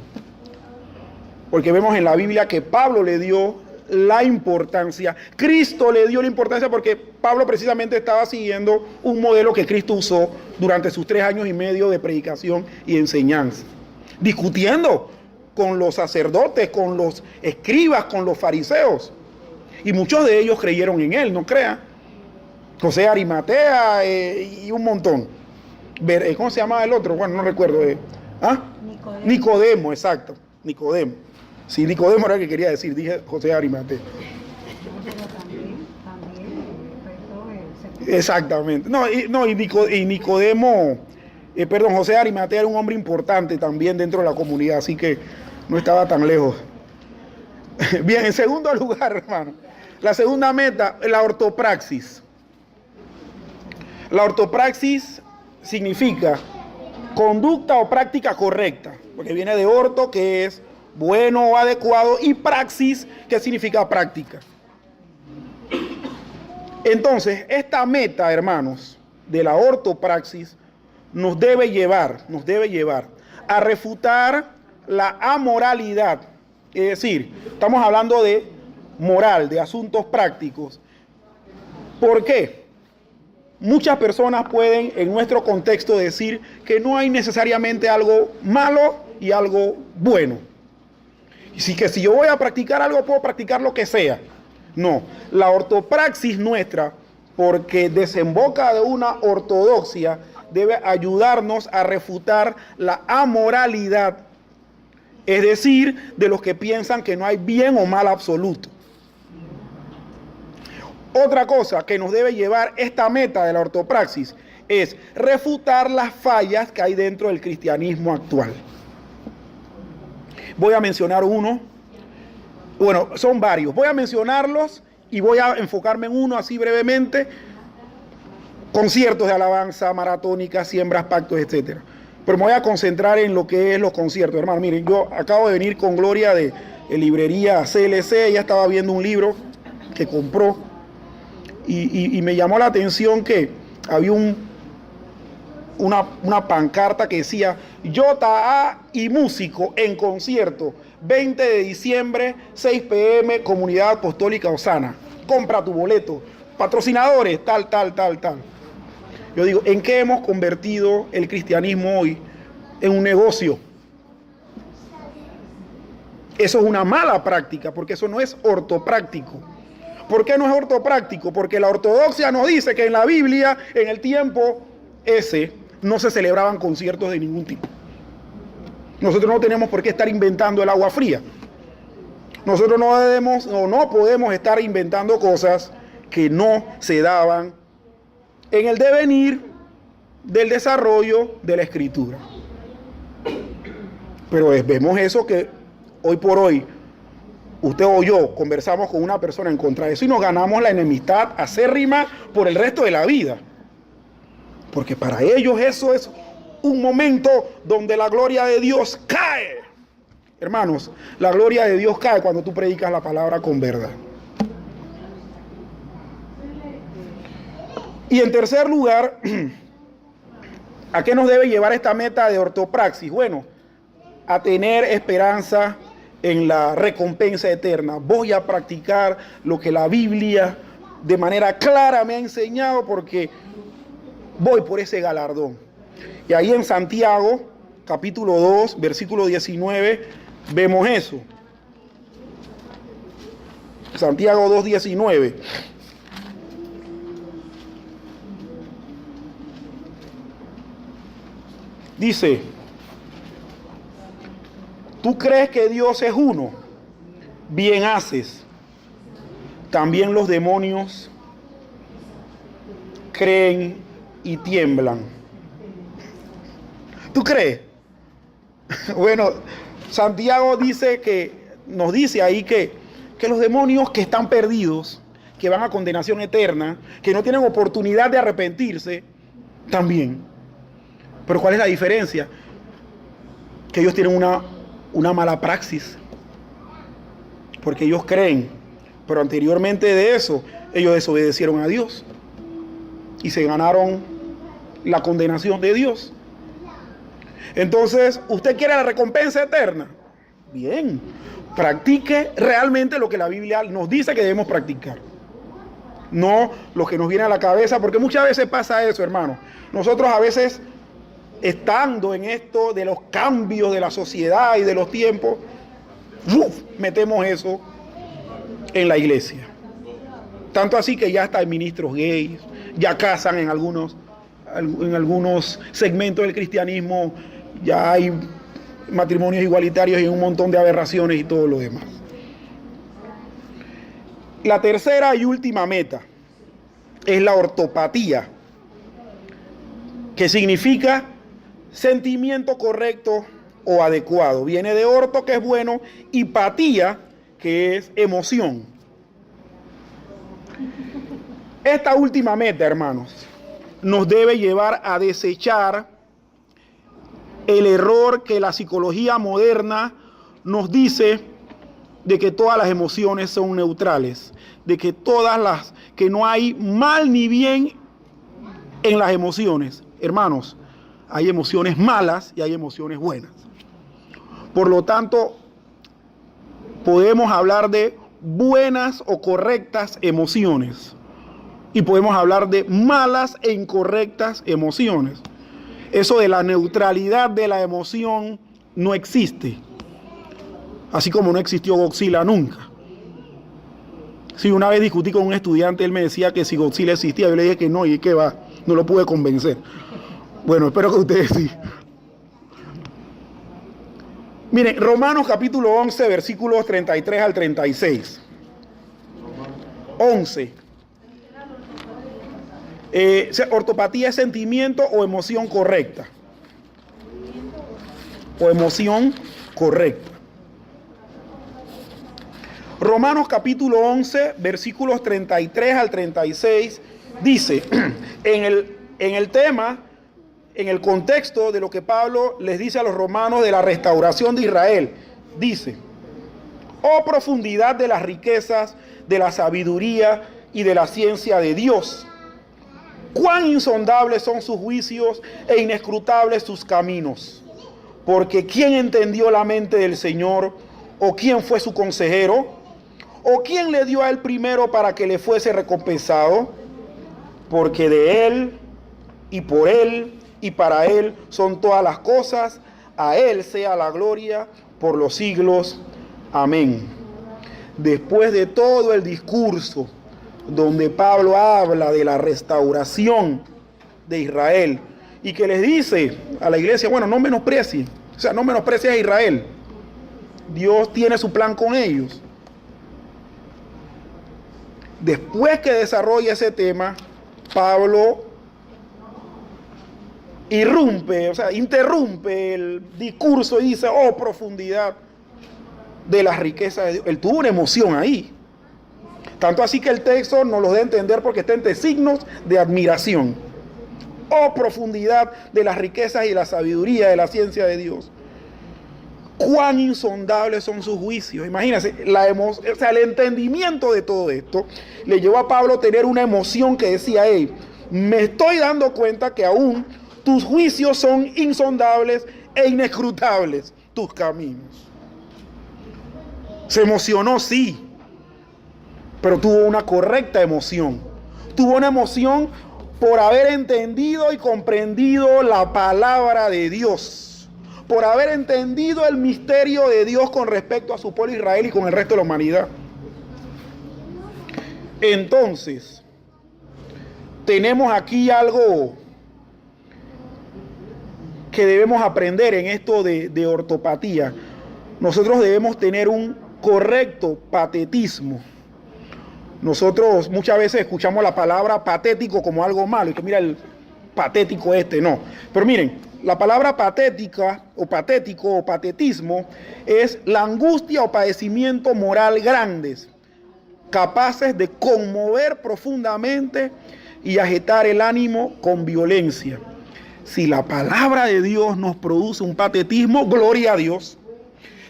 Porque vemos en la Biblia que Pablo le dio la importancia, Cristo le dio la importancia porque Pablo precisamente estaba siguiendo un modelo que Cristo usó durante sus 3 años y medio de predicación y enseñanza, discutiendo con los sacerdotes, con los escribas, con los fariseos, y muchos de ellos creyeron en él, no crean. José de Arimatea y un montón. ¿Cómo se llamaba el otro? Bueno, no recuerdo. Nicodemo, exacto, Nicodemo. Sí, Nicodemo era el que quería decir, dije José de Arimatea. Exactamente. Y Nicodemo, José de Arimatea era un hombre importante también dentro de la comunidad, así que no estaba tan lejos. Bien, en segundo lugar, hermano, la segunda meta, la ortopraxis. La ortopraxis significa conducta o práctica correcta, porque viene de orto, que es bueno o adecuado, y praxis, que significa práctica. Entonces, esta meta, hermanos, de la ortopraxis nos debe llevar a refutar la amoralidad. Es decir, estamos hablando de moral, de asuntos prácticos. ¿Por qué? Muchas personas pueden en nuestro contexto decir que no hay necesariamente algo malo y algo bueno. Y que si yo voy a practicar algo, puedo practicar lo que sea. No, la ortopraxis nuestra, porque desemboca de una ortodoxia, debe ayudarnos a refutar la amoralidad, es decir, de los que piensan que no hay bien o mal absoluto. Otra cosa que nos debe llevar esta meta de la ortopraxis es refutar las fallas que hay dentro del cristianismo actual. Voy a mencionar uno, bueno, son varios, voy a mencionarlos y voy a enfocarme en uno así brevemente. Conciertos de alabanza, maratónicas, siembras, pactos, etc. Pero me voy a concentrar en lo que es los conciertos, hermano. Miren, yo acabo de venir con Gloria de librería CLC, ella estaba viendo un libro que compró y me llamó la atención que había una pancarta que decía JA y músico en concierto 20 de diciembre 6 p.m. Comunidad Apostólica Osana, compra tu boleto, patrocinadores tal. Yo digo, ¿en qué hemos convertido el cristianismo hoy? En un negocio. Eso es una mala práctica, porque eso no es ortopráctico. ¿Por qué no es ortopráctico? Porque la ortodoxia nos dice que en la Biblia, en el tiempo ese, no se celebraban conciertos de ningún tipo. Nosotros no tenemos por qué estar inventando el agua fría. Nosotros no debemos o no podemos estar inventando cosas que no se daban en el devenir del desarrollo de la escritura. Pero vemos eso que hoy por hoy, usted o yo conversamos con una persona en contra de eso y nos ganamos la enemistad acérrima por el resto de la vida. Porque para ellos eso es un momento donde la gloria de Dios cae. Hermanos, la gloria de Dios cae cuando tú predicas la palabra con verdad. Y en tercer lugar, ¿A qué nos debe llevar esta meta de ortopraxis? Bueno, a tener esperanza en la recompensa eterna. Voy a practicar lo que la Biblia de manera clara me ha enseñado porque voy por ese galardón. Y ahí en Santiago, capítulo 2, versículo 19, vemos eso. Santiago 2:19. Dice: ¿tú crees que Dios es uno? Bien haces. También los demonios creen y tiemblan. ¿Tú crees? Bueno, Santiago nos dice ahí que los demonios que están perdidos, que van a condenación eterna, que no tienen oportunidad de arrepentirse, también. Pero ¿cuál es la diferencia? Que ellos tienen una mala praxis, porque ellos creen, pero anteriormente de eso, ellos desobedecieron a Dios y se ganaron la condenación de Dios. Entonces, ¿usted quiere la recompensa eterna? Bien, practique realmente lo que la Biblia nos dice que debemos practicar. No lo que nos viene a la cabeza, porque muchas veces pasa eso, hermano. Nosotros a veces, estando en esto de los cambios de la sociedad y de los tiempos, metemos eso en la iglesia. Tanto así que ya hasta hay ministros gays, ya casan en algunos segmentos del cristianismo, ya hay matrimonios igualitarios y un montón de aberraciones y todo lo demás. La tercera y última meta es la ortopatía, que significa sentimiento correcto o adecuado. Viene de orto, que es bueno, y patía, que es emoción. Esta última meta, hermanos, nos debe llevar a desechar el error que la psicología moderna nos dice de que todas las emociones son neutrales, de que que no hay mal ni bien en las emociones. Hermanos, hay emociones malas y hay emociones buenas. Por lo tanto, podemos hablar de buenas o correctas emociones y podemos hablar de malas e incorrectas emociones. Eso de la neutralidad de la emoción no existe, así como no existió Godzilla nunca. Si una vez discutí con un estudiante, él me decía que si Godzilla existía, yo le dije que no, y que va, no lo pude convencer. Bueno, espero que ustedes sí. Miren, Romanos capítulo 11, versículos 33 al 36. 11. Ortopatía es sentimiento o emoción correcta. O emoción correcta. Romanos capítulo 11, versículos 33 al 36, dice, en el tema, en el contexto de lo que Pablo les dice a los romanos de la restauración de Israel, dice: oh profundidad de las riquezas, de la sabiduría y de la ciencia de Dios, cuán insondables son sus juicios e inescrutables sus caminos. Porque ¿quién entendió la mente del Señor? ¿O quién fue su consejero? ¿O quién le dio a él primero para que le fuese recompensado? Porque de él y por él y para él son todas las cosas. A él sea la gloria por los siglos. Amén. Después de todo el discurso donde Pablo habla de la restauración de Israel y que les dice a la iglesia, bueno, no menosprecien, o sea, no menosprecies a Israel. Dios tiene su plan con ellos. Después que desarrolla ese tema, Pablo interrumpe el discurso y dice, oh profundidad de las riquezas de Dios. Él tuvo una emoción ahí. Tanto así que el texto nos lo da a entender porque está entre signos de admiración. Oh profundidad de las riquezas y la sabiduría de la ciencia de Dios. Cuán insondables son sus juicios. Imagínense, el entendimiento de todo esto le llevó a Pablo a tener una emoción que decía, hey, me estoy dando cuenta que aún tus juicios son insondables e inescrutables tus caminos. Se emocionó, sí, pero tuvo una correcta emoción. Tuvo una emoción por haber entendido y comprendido la palabra de Dios, por haber entendido el misterio de Dios con respecto a su pueblo Israel y con el resto de la humanidad. Entonces, tenemos aquí algo que debemos aprender en esto de ortopatía. Nosotros debemos tener un correcto patetismo. Nosotros muchas veces escuchamos la palabra patético como algo malo, y que mira el patético no. Pero miren, la palabra patética o patético o patetismo es la angustia o padecimiento moral grandes, capaces de conmover profundamente y agitar el ánimo con violencia. Si la palabra de Dios nos produce un patetismo, gloria a Dios.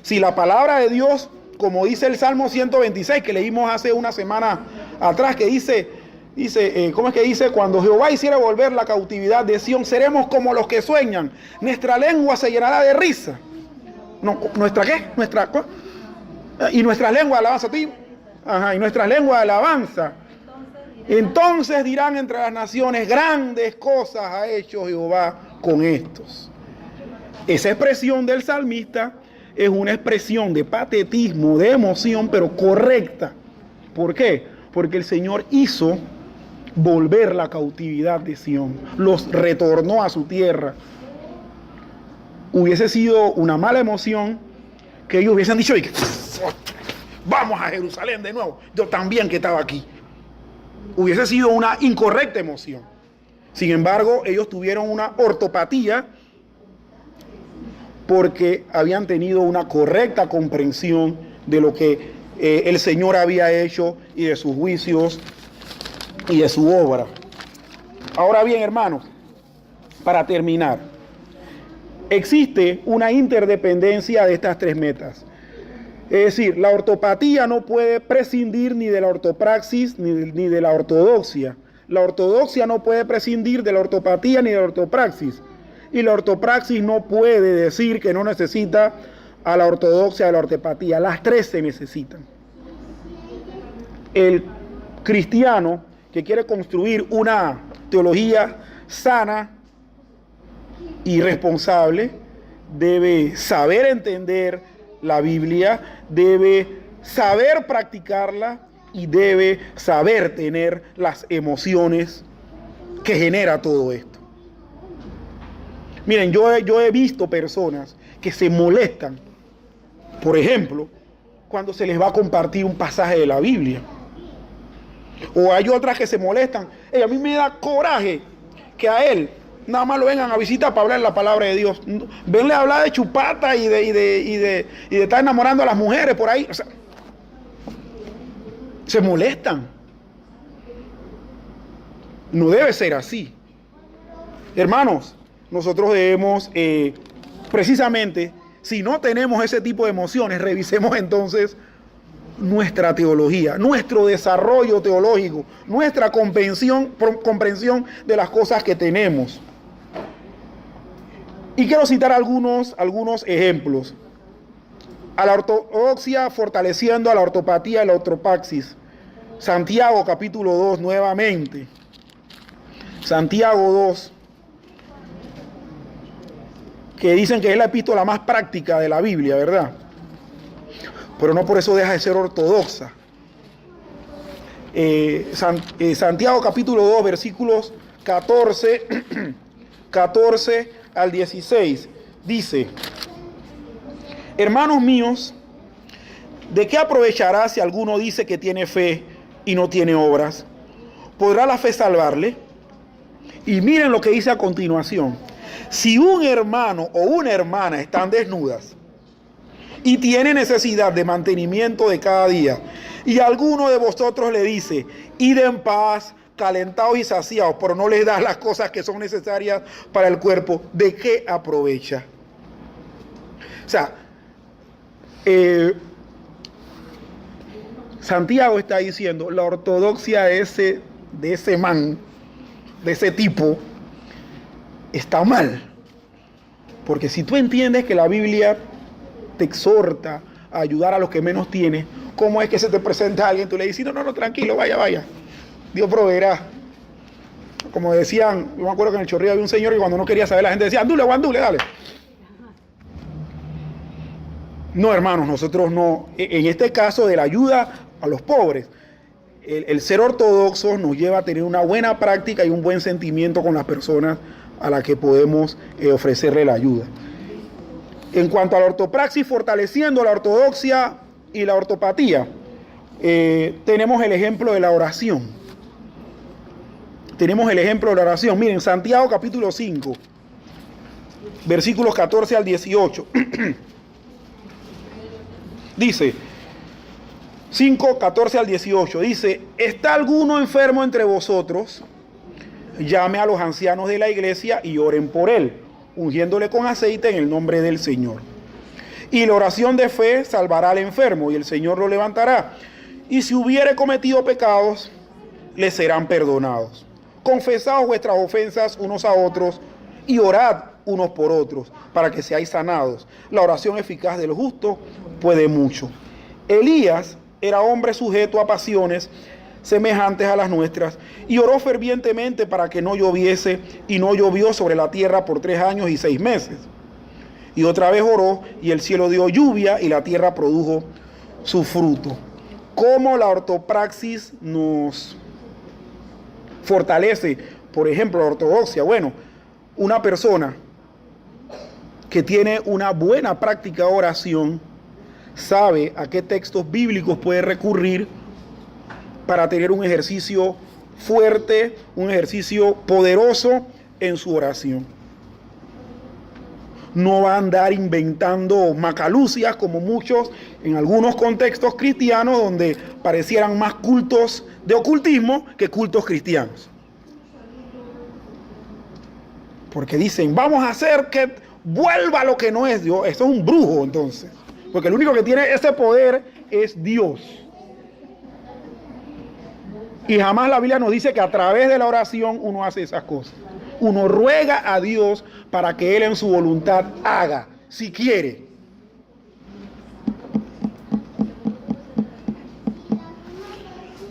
Si la palabra de Dios, como dice el Salmo 126 que leímos hace una semana atrás, que dice, ¿cómo es que dice? Cuando Jehová hiciera volver la cautividad de Sión, seremos como los que sueñan. Nuestra lengua se llenará de risa. No, ¿nuestra qué? Y nuestra lengua de alabanza, ¿sí? Ajá, y nuestra lengua de alabanza. Entonces dirán entre las naciones, grandes cosas ha hecho Jehová con estos. Esa expresión del salmista es una expresión de patetismo, de emoción, pero correcta. ¿Por qué? Porque el Señor hizo volver la cautividad de Sión, los retornó a su tierra. Hubiese sido una mala emoción que ellos hubiesen dicho, vamos a Jerusalén de nuevo, yo también que estaba aquí. Hubiese sido una incorrecta emoción. Sin embargo, ellos tuvieron una ortopatía porque habían tenido una correcta comprensión de lo que el Señor había hecho y de sus juicios y de su obra. Ahora bien, hermanos, para terminar, existe una interdependencia de estas tres metas. Es decir, la ortopatía no puede prescindir ni de la ortopraxis ni de la ortodoxia. La ortodoxia no puede prescindir de la ortopatía ni de la ortopraxis. Y la ortopraxis no puede decir que no necesita a la ortodoxia de la ortopatía. Las tres se necesitan. El cristiano que quiere construir una teología sana y responsable debe saber entender la Biblia, debe saber practicarla y debe saber tener las emociones que genera todo esto. Miren, yo he visto personas que se molestan, por ejemplo, cuando se les va a compartir un pasaje de la Biblia. O hay otras que se molestan. A mí me da coraje que a él nada más lo vengan a visitar para hablar la palabra de Dios. Venle a hablar de chupata y de estar enamorando a las mujeres por ahí. O sea, se molestan. No debe ser así. Hermanos, nosotros debemos, precisamente, si no tenemos ese tipo de emociones, revisemos entonces nuestra teología, nuestro desarrollo teológico, nuestra comprensión de las cosas que tenemos. Y quiero citar algunos ejemplos. A la ortodoxia fortaleciendo a la ortopatía y la ortopraxis. Santiago capítulo 2 nuevamente. Santiago 2, que dicen que es la epístola más práctica de la Biblia, ¿verdad? Pero no por eso deja de ser ortodoxa. Santiago capítulo 2, versículos 14 al 16, dice: hermanos míos, ¿de qué aprovechará si alguno dice que tiene fe y no tiene obras? ¿Podrá la fe salvarle? Y miren lo que dice a continuación: si un hermano o una hermana están desnudas y tiene necesidad de mantenimiento de cada día, y alguno de vosotros le dice, id en paz, calentados y saciados, pero no les das las cosas que son necesarias para el cuerpo, ¿de qué aprovecha? O sea, Santiago está diciendo, la ortodoxia de ese man, de ese tipo, está mal. Porque si tú entiendes que la Biblia te exhorta a ayudar a los que menos tienen, ¿cómo es que se te presenta alguien? Tú le dices, no, tranquilo, vaya. Dios proveerá. Como decían, yo me acuerdo que en el Chorrillo había un señor que cuando no quería saber, la gente decía, andule, dale. No, hermanos, nosotros no. En este caso de la ayuda a los pobres, el ser ortodoxos nos lleva a tener una buena práctica y un buen sentimiento con las personas a las que podemos ofrecerle la ayuda. En cuanto a la ortopraxis, fortaleciendo la ortodoxia y la ortopatía, tenemos el ejemplo de la oración. Miren, Santiago capítulo 5, versículos 14 al 18. Dice, 5, 14 al 18, dice, ¿está alguno enfermo entre vosotros? Llame a los ancianos de la iglesia y oren por él, ungiéndole con aceite en el nombre del Señor. Y la oración de fe salvará al enfermo, y el Señor lo levantará. Y si hubiere cometido pecados, le serán perdonados. Confesaos vuestras ofensas unos a otros, y orad unos por otros, para que seáis sanados. La oración eficaz del justo puede mucho. Elías era hombre sujeto a pasiones semejantes a las nuestras, y oró fervientemente para que no lloviese, y no llovió sobre la tierra por 3 años y 6 meses. Y otra vez oró, y el cielo dio lluvia, y la tierra produjo su fruto. ¿Cómo la ortopraxis nos fortalece? Por ejemplo, la ortodoxia. Bueno, una persona que tiene una buena práctica de oración sabe a qué textos bíblicos puede recurrir para tener un ejercicio fuerte, un ejercicio poderoso en su oración. No va a andar inventando macalucias como muchos en algunos contextos cristianos donde parecieran más cultos de ocultismo que cultos cristianos. Porque dicen, vamos a hacer que vuelva lo que no es Dios. Eso es un brujo entonces. Porque el único que tiene ese poder es Dios. Y jamás la Biblia nos dice que a través de la oración uno hace esas cosas. Uno ruega a Dios para que Él en su voluntad haga, si quiere.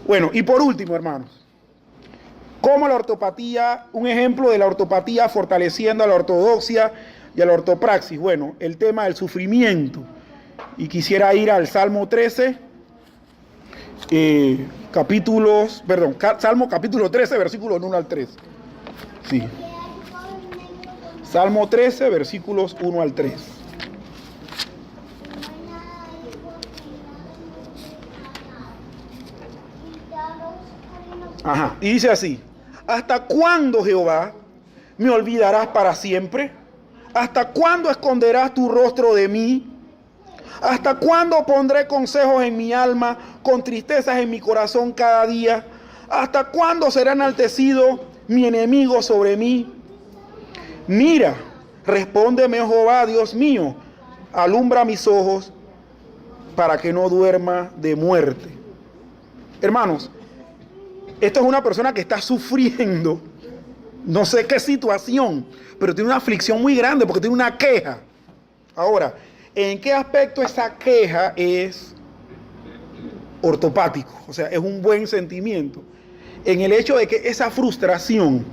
Bueno, y por último, hermanos, ¿cómo la ortopatía, un ejemplo de la ortopatía fortaleciendo a la ortodoxia y a la ortopraxis? Bueno, el tema del sufrimiento. Y quisiera ir al Salmo 13, Salmo capítulo 13, versículos 1 al 3. Sí. Salmo 13, versículos 1 al 3. Ajá, y dice así: ¿hasta cuándo, Jehová, me olvidarás para siempre? ¿Hasta cuándo esconderás tu rostro de mí? ¿Hasta cuándo pondré consejos en mi alma, con tristezas en mi corazón cada día? ¿Hasta cuándo será enaltecido mi enemigo sobre mí? Mira, respóndeme, Jehová, Dios mío, alumbra mis ojos para que no duerma de muerte. Hermanos, esta es una persona que está sufriendo, no sé qué situación, pero tiene una aflicción muy grande porque tiene una queja. Ahora, ¿en qué aspecto esa queja es ortopático? O sea, es un buen sentimiento. En el hecho de que esa frustración,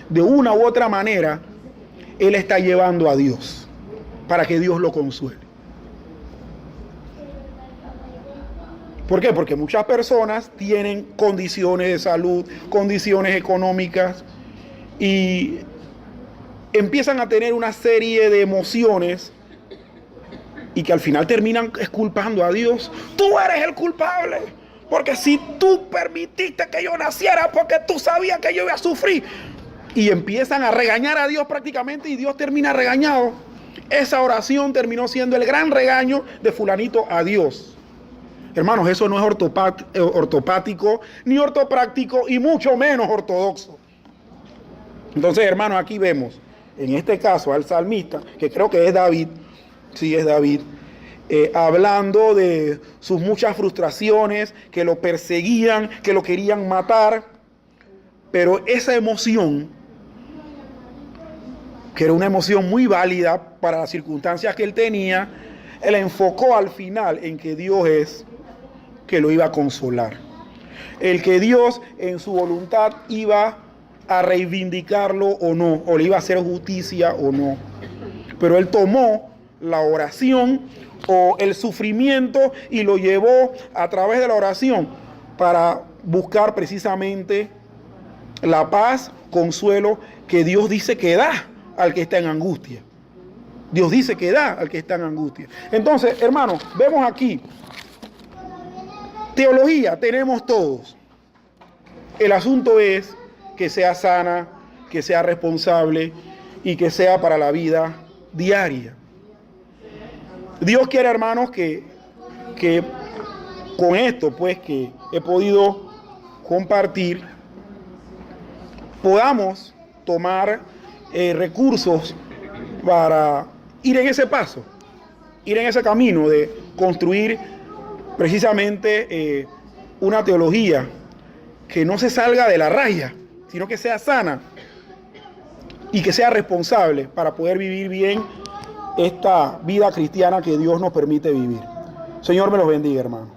de una u otra manera, él está llevando a Dios, para que Dios lo consuele. ¿Por qué? Porque muchas personas tienen condiciones de salud, condiciones económicas, y empiezan a tener una serie de emociones y que al final terminan culpando a Dios. Tú eres el culpable, porque si tú permitiste que yo naciera, porque tú sabías que yo iba a sufrir. Y empiezan a regañar a Dios prácticamente, y Dios termina regañado. Esa oración terminó siendo el gran regaño de fulanito a Dios. Hermanos, eso no es ortopático, ni ortopráctico, y mucho menos ortodoxo. Entonces, hermanos, aquí vemos, en este caso, al salmista, que creo que es David, sí es David, hablando de sus muchas frustraciones, que lo perseguían, que lo querían matar, pero esa emoción que era una emoción muy válida para las circunstancias que él tenía, él enfocó al final en que Dios es que lo iba a consolar. El que Dios en su voluntad iba a reivindicarlo o no, o le iba a hacer justicia o no. Pero él tomó la oración o el sufrimiento y lo llevó a través de la oración para buscar precisamente la paz, consuelo que Dios dice que da al que está en angustia. Dios dice que da al que está en angustia. Entonces, hermanos, vemos aquí, teología tenemos todos. El asunto es que sea sana, que sea responsable y que sea para la vida diaria. Dios quiere, hermanos, que con esto, pues, que he podido compartir, podamos tomar recursos para ir en ese paso, ir en ese camino de construir precisamente una teología que no se salga de la raya, sino que sea sana y que sea responsable para poder vivir bien esta vida cristiana que Dios nos permite vivir. Señor me los bendiga, hermano.